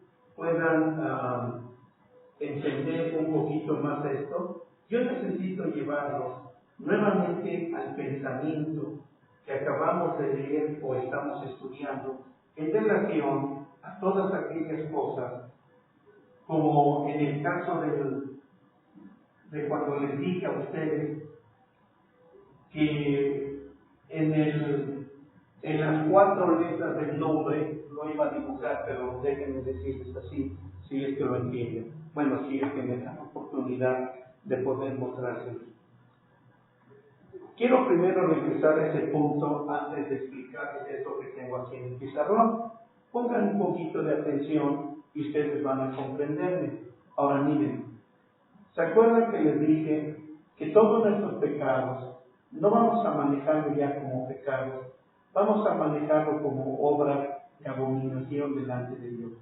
entender un poquito más esto, yo necesito llevarlos nuevamente al pensamiento que acabamos de leer o estamos estudiando en relación a todas aquellas cosas, como en el caso de cuando les dije a ustedes que en las 4 letras del nombre lo iba a dibujar, pero déjenme decirles así, si es que lo entienden. Bueno, si es que me dan la oportunidad de poder mostrárselo. Quiero primero regresar a ese punto antes de explicarles esto que tengo aquí en el pizarrón. Pongan un poquito de atención y ustedes van a comprenderme. Ahora miren, ¿se acuerdan que les dije que todos nuestros pecados no vamos a manejarlo ya como pecados, vamos a manejarlo como obra de abominación delante de Dios?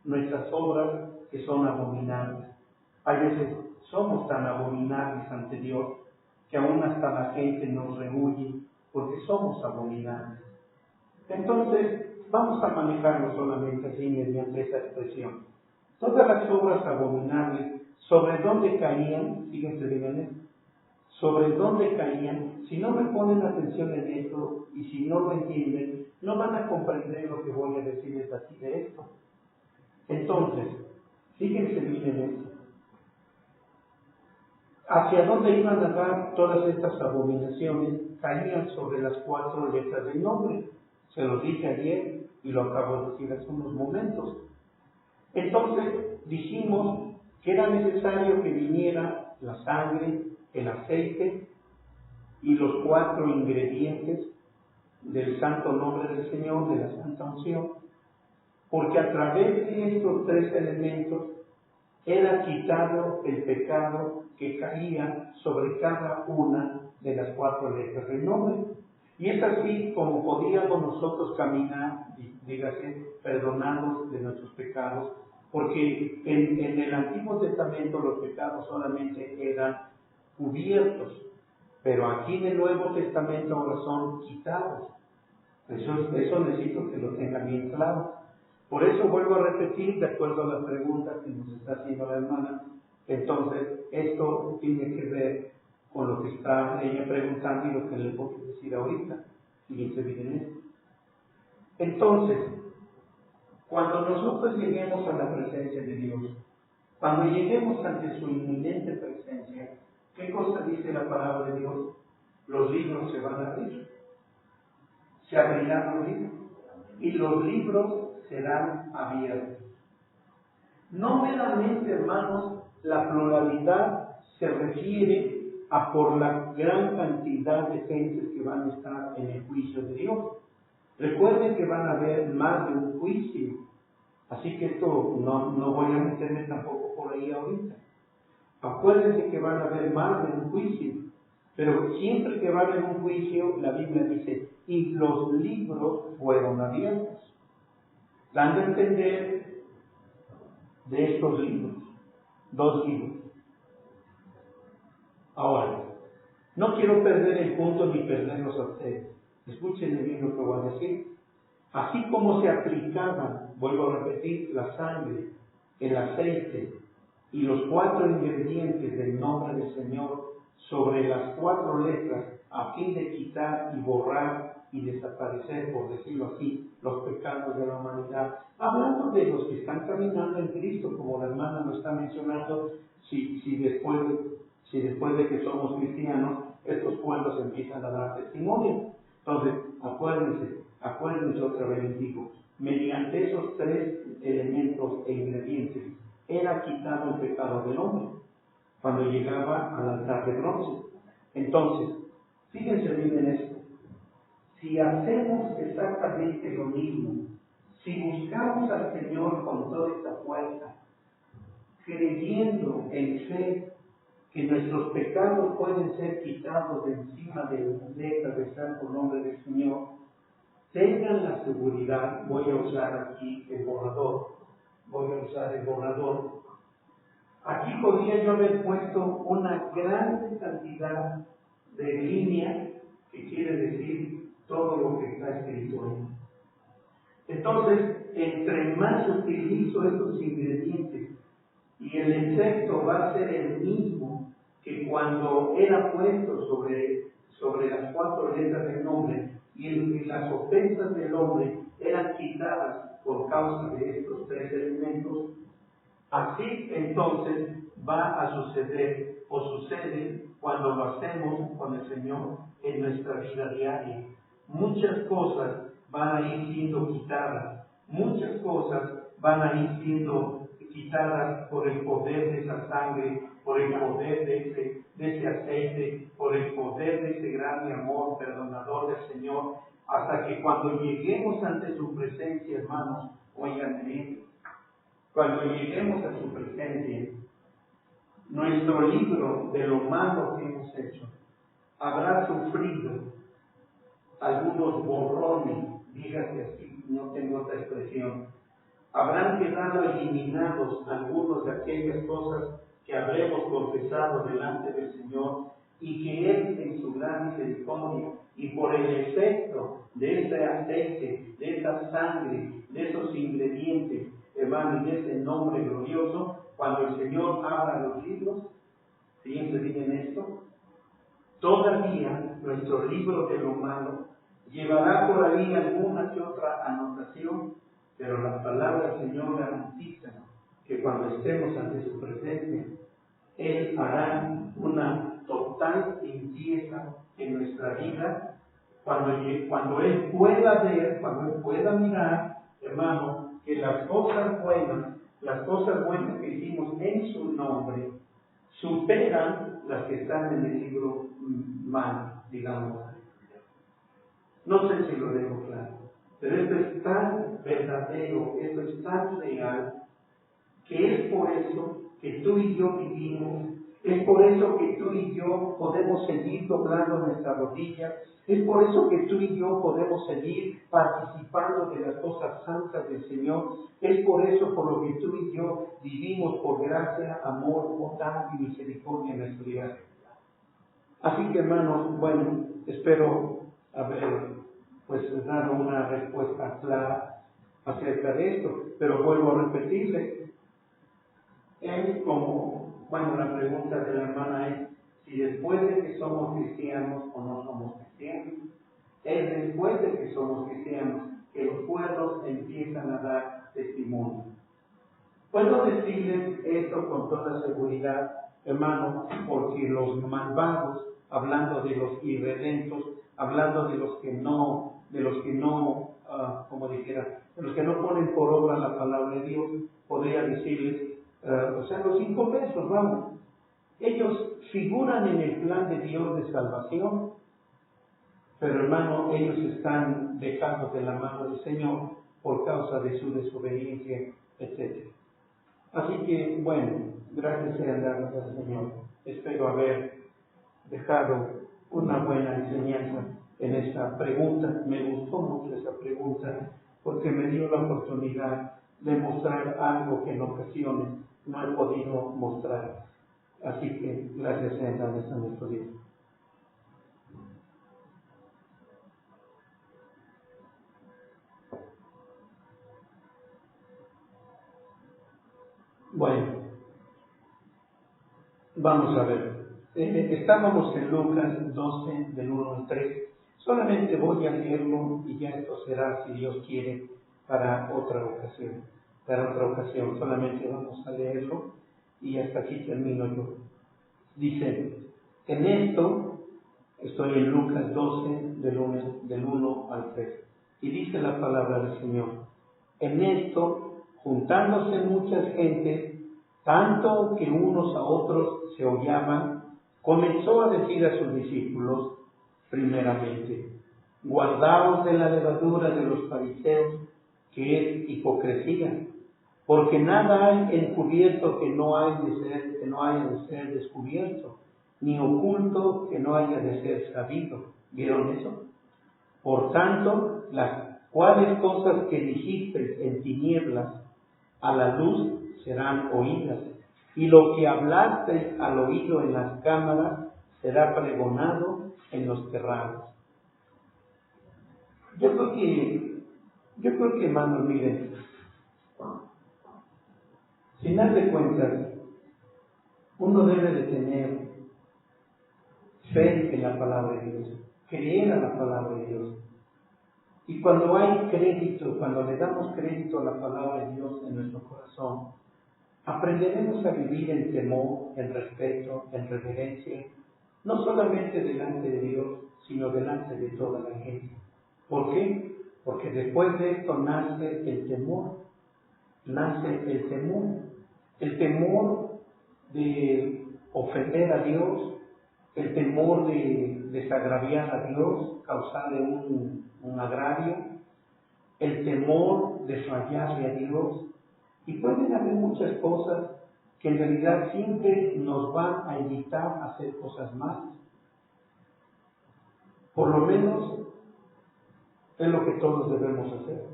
Nuestras obras que son abominables. A veces somos tan abominables ante Dios que aún hasta la gente nos rehuye porque somos abominables. Entonces, vamos a manejarlo solamente así mediante esa expresión. Todas las obras abominables, ¿sobre dónde caían? Fíjense bien esto. ¿Sobre dónde caían? Si no me ponen atención en esto y si no lo entienden, no van a comprender lo que voy a decirles así de esto. Entonces, fíjense bien en esto. ¿Hacia dónde iban a dar todas estas abominaciones? Caían sobre las 4 letras del nombre. Se lo dije ayer y lo acabo de decir hace unos momentos. Entonces dijimos que era necesario que viniera la sangre, el aceite y los 4 ingredientes del santo nombre del Señor, de la santa unción, porque a través de estos 3 elementos era quitado el pecado que caía sobre cada una de las 4 letras del nombre. Y es así como podíamos nosotros caminar, dígase, perdonados de nuestros pecados, porque en el Antiguo Testamento los pecados solamente eran cubiertos, pero aquí en el Nuevo Testamento ahora son quitados. Eso necesito que lo tengan bien claro. Por eso vuelvo a repetir, de acuerdo a las preguntas que nos está haciendo la hermana, entonces esto tiene que ver con lo que está ella preguntando y lo que les voy a decir ahorita. Fíjense bien esto. Entonces, cuando nosotros lleguemos a la presencia de Dios, cuando lleguemos ante su inminente presencia, ¿qué cosa dice la palabra de Dios? Los libros se van a abrir. Se abrirán los libros. Y los libros serán abiertos. No meramente, hermanos, la pluralidad se refiere a por la gran cantidad de gentes que van a estar en el juicio de Dios. Recuerden que van a haber más de un juicio, así que esto no voy a meterme tampoco por ahí ahorita. Acuérdense que van a haber más de un juicio, pero siempre que va a haber un juicio, la Biblia dice, y los libros fueron abiertos, dando a entender de estos libros, 2 libros. Ahora, no quiero perder el punto ni perderlos a ustedes. Escuchen bien lo que voy a decir. Así como se aplicaban, vuelvo a repetir, la sangre, el aceite y los 4 ingredientes del nombre del Señor sobre las 4 letras a fin de quitar y borrar y desaparecer, por decirlo así, los pecados de la humanidad. Hablando de los que están caminando en Cristo, como la hermana lo está mencionando, si después de que somos cristianos, estos pueblos empiezan a dar testimonio. Entonces, acuérdense otra vez, les digo, mediante esos 3 elementos e ingredientes, era quitado el pecado del hombre cuando llegaba al altar de bronce. Entonces, fíjense bien en esto. Si hacemos exactamente lo mismo, si buscamos al Señor con toda esta fuerza, creyendo en fe que nuestros pecados pueden ser quitados de encima de las letras del santo nombre del Señor, tengan la seguridad, voy a usar aquí el borrador, Aquí podría yo haber puesto una gran cantidad de líneas que quiere decir todo lo que está escrito ahí. Entonces, entre más utilizo estos ingredientes y el efecto va a ser el mismo que cuando era puesto sobre las 4 letras del nombre y las ofensas del hombre eran quitadas por causa de estos 3 elementos, así entonces va a suceder o sucede cuando lo hacemos con el Señor en nuestra vida diaria. Muchas cosas van a ir siendo quitadas, muchas cosas van a ir siendo quitadas por el poder de esa sangre, por el poder de ese aceite, por el poder de ese grande amor perdonador del Señor, hasta que cuando lleguemos ante su presencia, hermanos, oigan bien, cuando lleguemos a su presencia, nuestro libro de lo malo que hemos hecho habrá sufrido algunos borrones, dígase así, no tengo otra expresión. Habrán quedado eliminados algunos de aquellas cosas que habremos confesado delante del Señor y que Él en su gran misericordia y por el efecto de ese aceite, de esa sangre, de esos ingredientes, hermano, y de ese nombre glorioso, cuando el Señor abra los libros, fíjense bien en esto, todavía nuestro libro de lo malo llevará por ahí alguna que otra anotación, pero la palabra del Señor garantiza que cuando estemos ante su presencia, Él hará una total limpieza en nuestra vida. Cuando Él pueda ver, cuando Él pueda mirar, hermano, que las cosas buenas que hicimos en su nombre, superan las que están en el libro malo, digamos. No sé si lo dejo claro, pero esto es tan verdadero, esto es tan real, que es por eso que tú y yo vivimos, es por eso que tú y yo podemos seguir doblando nuestras rodillas, es por eso que tú y yo podemos seguir participando de las cosas santas del Señor, es por eso por lo que tú y yo vivimos por gracia, amor, bondad y misericordia en nuestra vida. Así que hermanos, bueno, espero haber dado una respuesta clara acerca de esto, pero vuelvo a repetirle, es como, la pregunta de la hermana es si después de que somos cristianos o no somos cristianos. Es después de que somos cristianos que los pueblos empiezan a dar testimonio. Puedo decirles esto con toda seguridad, hermano, porque los malvados, hablando de los irredentos, hablando de los que no, como dijera, de los que no ponen por obra la palabra de Dios, podría decirles, los inconversos, vamos. Ellos figuran en el plan de Dios de salvación, pero hermano, ellos están dejados de la mano del Señor por causa de su desobediencia, etc. Así que, gracias sean dadas al Señor. Espero haber dejado una buena enseñanza en esta pregunta. Me gustó mucho esa pregunta porque me dio la oportunidad de mostrar algo que en ocasiones no he podido mostrar. Así que gracias sean dadas a nuestro Dios. Bueno, vamos a ver. Estábamos en Lucas 12, del 1 al 3. Solamente voy a leerlo y ya esto será, si Dios quiere, para otra ocasión. Solamente vamos a leerlo y hasta aquí termino yo. Dice, en esto, estoy en Lucas 12, del 1 al 3. Y dice la palabra del Señor, en esto, juntándose muchas gentes, tanto que unos a otros se hollaban, comenzó a decir a sus discípulos, primeramente, guardaos de la levadura de los fariseos, que es hipocresía, porque nada hay encubierto que no haya de ser descubierto, ni oculto que no haya de ser sabido. ¿Vieron eso? Por tanto, las cuales cosas que dijiste en tinieblas, a la luz serán oídas, y lo que hablaste al oído en las cámaras será pregonado en los terranos. Yo creo que hermanos, miren, sin darse cuenta, uno debe de tener fe en la palabra de Dios, creer a la palabra de Dios. Y cuando hay crédito, cuando le damos crédito a la palabra de Dios en nuestro corazón, aprenderemos a vivir en temor, en respeto, en reverencia, no solamente delante de Dios, sino delante de toda la gente. ¿Por qué? Porque después de esto nace el temor de ofender a Dios, el temor de desagraviar a Dios, causarle un agravio, el temor de fallarle a Dios. Y pueden haber muchas cosas que en realidad siempre nos van a evitar hacer cosas malas. Por lo menos es lo que todos debemos hacer.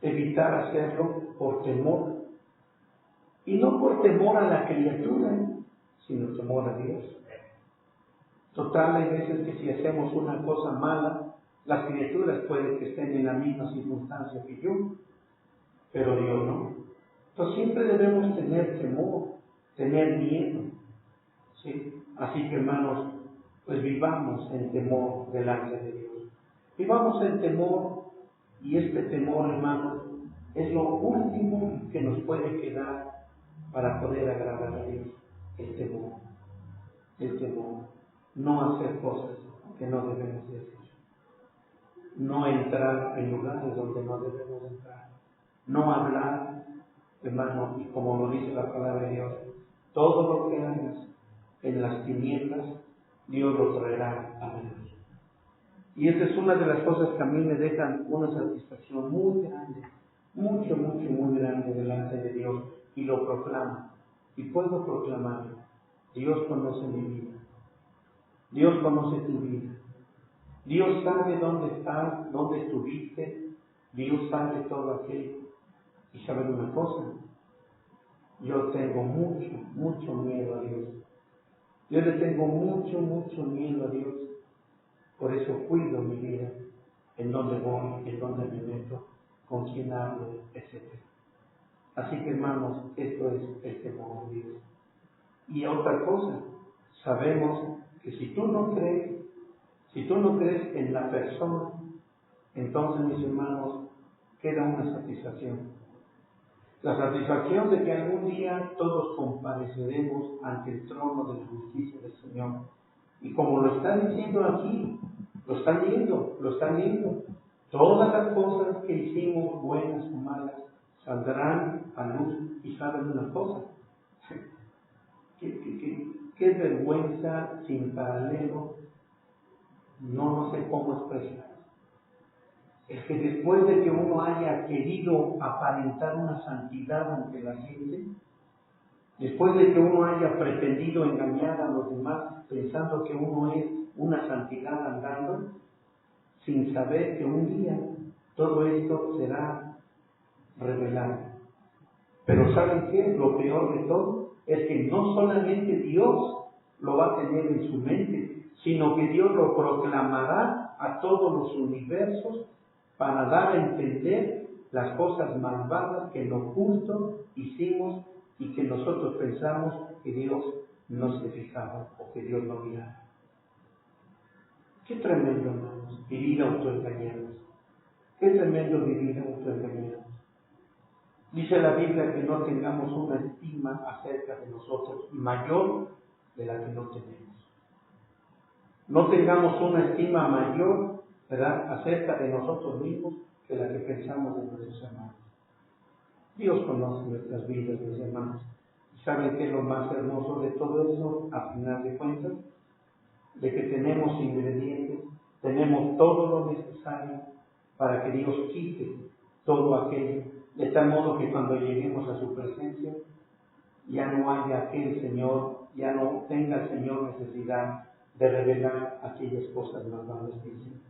Evitar hacerlo por temor. Y no por temor a la criatura, sino temor a Dios. Total, hay veces que si hacemos una cosa mala, las criaturas pueden que estén en la misma circunstancia que yo, pero Dios no. Entonces siempre debemos tener temor, tener miedo. ¿Sí? Así que, hermanos, pues vivamos en temor delante de Dios. Vivamos en temor, y este temor, hermanos, es lo último que nos puede quedar para poder agradar a Dios. El temor. El temor. No hacer cosas que no debemos de hacer. No entrar en lugares donde no debemos entrar. No hablar, hermano, y como lo dice la palabra de Dios, todo lo que hagas en las tinieblas, Dios lo traerá a la luz. Y esta es una de las cosas que a mí me dejan una satisfacción muy grande, muy grande delante de Dios, y lo proclamo. Y puedo proclamarlo. Dios conoce mi vida. Dios conoce tu vida. Dios sabe dónde estás, dónde estuviste. Dios sabe todo aquello. Y saben una cosa, yo tengo mucho miedo a Dios. Yo le tengo mucho miedo a Dios. Por eso cuido mi vida, en dónde voy, en dónde me meto, con quién hablo, etc. Así que, hermanos, esto es el temor de Dios. Y otra cosa, sabemos que si tú no crees en la persona, entonces, mis hermanos, queda una satisfacción. La satisfacción de que algún día todos compareceremos ante el trono de la justicia del Señor. Y como lo está diciendo aquí, lo están viendo. Todas las cosas que hicimos, buenas o malas, saldrán a luz. Y saben una cosa, qué vergüenza sin paralelo, no sé cómo expresar. Es que después de que uno haya querido aparentar una santidad ante la gente, después de que uno haya pretendido engañar a los demás pensando que uno es una santidad andando, sin saber que un día todo esto será revelado. Pero ¿saben qué? Lo peor de todo es que no solamente Dios lo va a tener en su mente, sino que Dios lo proclamará a todos los universos para dar a entender las cosas malvadas que en oculto hicimos y que nosotros pensamos que Dios no se fijaba o que Dios no miraba. Qué tremendo, hermanos, vivir autoengañados. Qué tremendo vivir autoengañados. Dice la Biblia que no tengamos una estima acerca de nosotros mayor de la que no tenemos. No tengamos una estima mayor, ¿verdad?, acerca de nosotros mismos que la que pensamos de nuestros hermanos. Dios conoce nuestras vidas, mis hermanos. ¿Y saben qué es lo más hermoso de todo eso, a final de cuentas? De que tenemos ingredientes, tenemos todo lo necesario para que Dios quite todo aquello, de tal modo que cuando lleguemos a su presencia, ya no haya aquel Señor, ya no tenga el Señor necesidad de revelar aquellas cosas malvadas que hicimos.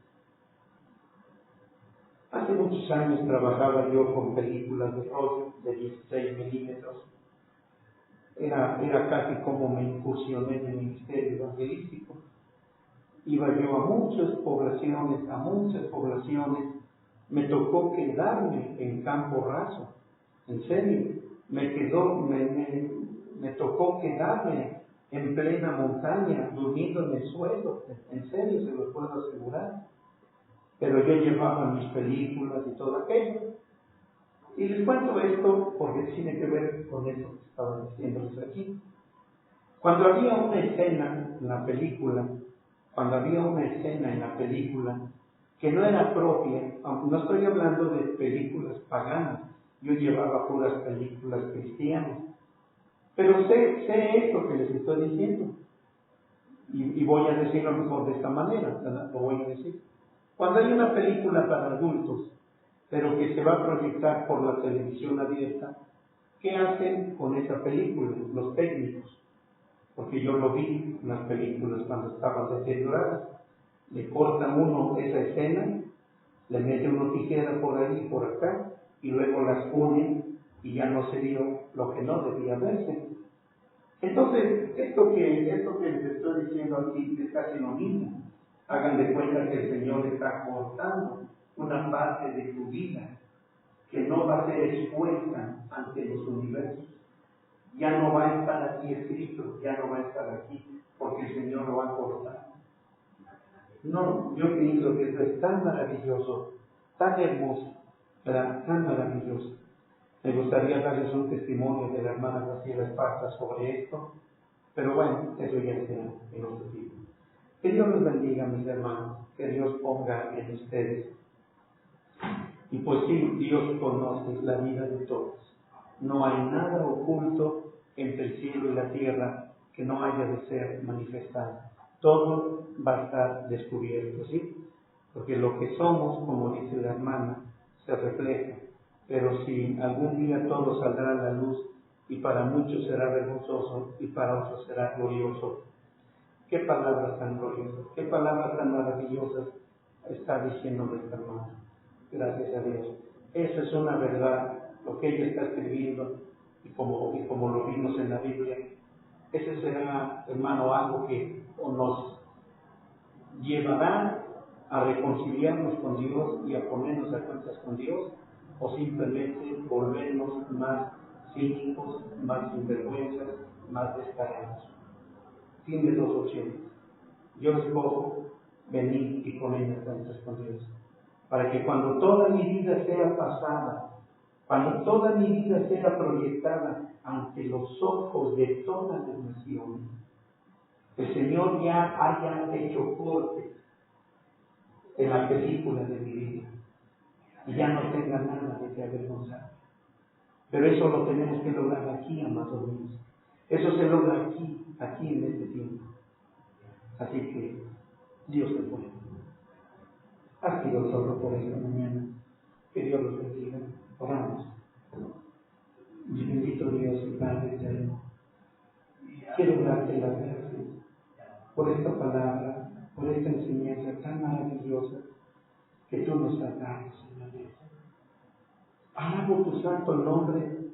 Hace muchos años trabajaba yo con películas de rollo de 16 milímetros. Era casi como me incursioné en el ministerio evangelístico. Iba yo a muchas poblaciones, me tocó quedarme en campo raso, en serio, me tocó quedarme en plena montaña, durmiendo en el suelo, en serio, se lo puedo asegurar. Pero yo llevaba mis películas y todo aquello. Y les cuento esto porque tiene que ver con eso que estaba diciéndoles aquí. Cuando había una escena en la película, que no era propia, aunque no estoy hablando de películas paganas, yo llevaba puras películas cristianas, pero sé esto que les estoy diciendo, y voy a decirlo mejor de esta manera, ¿verdad? Lo voy a decir. Cuando hay una película para adultos, pero que se va a proyectar por la televisión abierta, ¿Qué hacen con esa película los técnicos? Porque yo lo vi en las películas cuando estaban deterioradas. Le cortan uno esa escena, le mete uno tijera por ahí y por acá, y luego las unen y ya no se vio lo que no debía verse. Entonces, esto que les estoy diciendo aquí es casi lo mismo. Hagan de cuenta que el Señor está cortando una parte de tu vida que no va a ser expuesta ante los universos. Ya no va a estar aquí escrito, ya no va a estar aquí, porque el Señor lo va a cortar. No, yo pienso que esto es tan maravilloso, tan hermoso, ¿verdad? Tan maravilloso. Me gustaría darles un testimonio de la hermana Graciela Esparza sobre esto, pero bueno, eso ya será en otro tiempo. Que Dios los bendiga, mis hermanos, que Dios ponga en ustedes. Y pues sí, Dios conoce la vida de todos. No hay nada oculto entre el cielo y la tierra que no haya de ser manifestado. Todo va a estar descubierto, ¿sí? Porque lo que somos, como dice la hermana, se refleja. Pero si algún día todo saldrá a la luz, y para muchos será vergonzoso, y para otros será glorioso. Qué palabras tan gloriosas, qué palabras tan maravillosas está diciendo nuestra hermana. Gracias a Dios. Eso es una verdad, lo que ella está escribiendo, y como lo vimos en la Biblia. Ese será, hermano, algo que nos llevará a reconciliarnos con Dios y a ponernos a cuentas con Dios, o simplemente volvernos más cínicos, más sinvergüenzas, más descarados. Tiene dos opciones. Yo escojo venir y ponerme a cuentas con Dios, para que cuando toda mi vida sea pasada, cuando toda mi vida sea proyectada ante los ojos de todas las naciones, el Señor ya haya hecho corte en la película de mi vida y ya no tenga nada de que avergonzar. Pero eso lo tenemos que lograr aquí, amados míos. Eso se logra aquí en este tiempo. Así que Dios te puede. Ha sido todo por esta mañana. Que Dios los bendiga. Oramos. Mi bendito Dios y Padre eterno, quiero darte las gracias por esta palabra, por esta enseñanza tan maravillosa que tú nos has dado, Señor Dios. Alabo tu santo nombre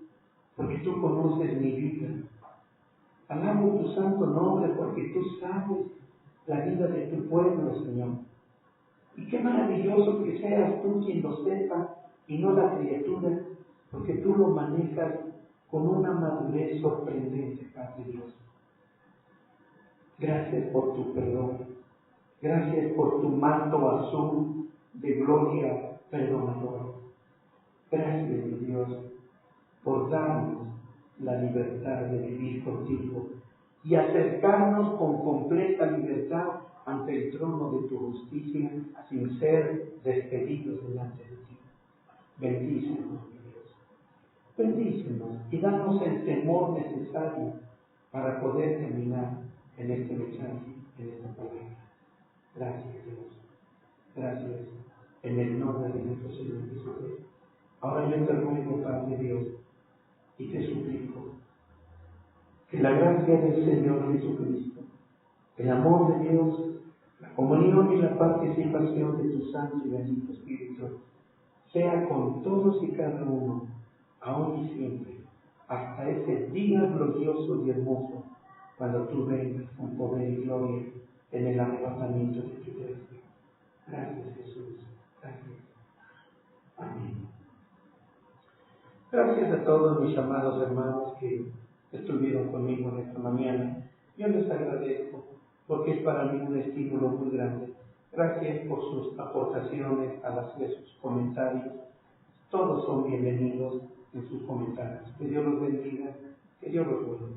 porque tú conoces mi vida. Alabo tu santo nombre porque tú sabes la vida de tu pueblo, Señor. Y qué maravilloso que seas tú quien lo sepa y no la criatura, porque tú lo manejas con una madurez sorprendente, Padre Dios. Gracias por tu perdón. Gracias por tu manto azul de gloria perdonadora. Gracias, mi Dios, por darnos la libertad de vivir contigo y acercarnos con completa libertad ante el trono de tu justicia sin ser despedidos delante de ti. Bendícenos, mi Dios. Bendícenos y danos el temor necesario para poder caminar en este mensaje, en esta palabra. Gracias, Dios. Gracias en el nombre de nuestro Señor Jesucristo. Ahora yo te ruego, Padre Dios, y te suplico que la gracia del Señor Jesucristo, el amor de Dios, la comunión y la participación de tu Santo y bendito Espíritu sea con todos y cada uno, aún y siempre, hasta ese día glorioso y hermoso, cuando tú vengas con poder y gloria en el arrebatamiento de tu iglesia. Gracias, Jesús. Gracias. Amén. Gracias a todos mis amados hermanos que estuvieron conmigo en esta mañana. Yo les agradezco porque es para mí un estímulo muy grande. Gracias por sus aportaciones de sus comentarios. Todos son bienvenidos en sus comentarios. Que Dios los bendiga, que Dios los guarde.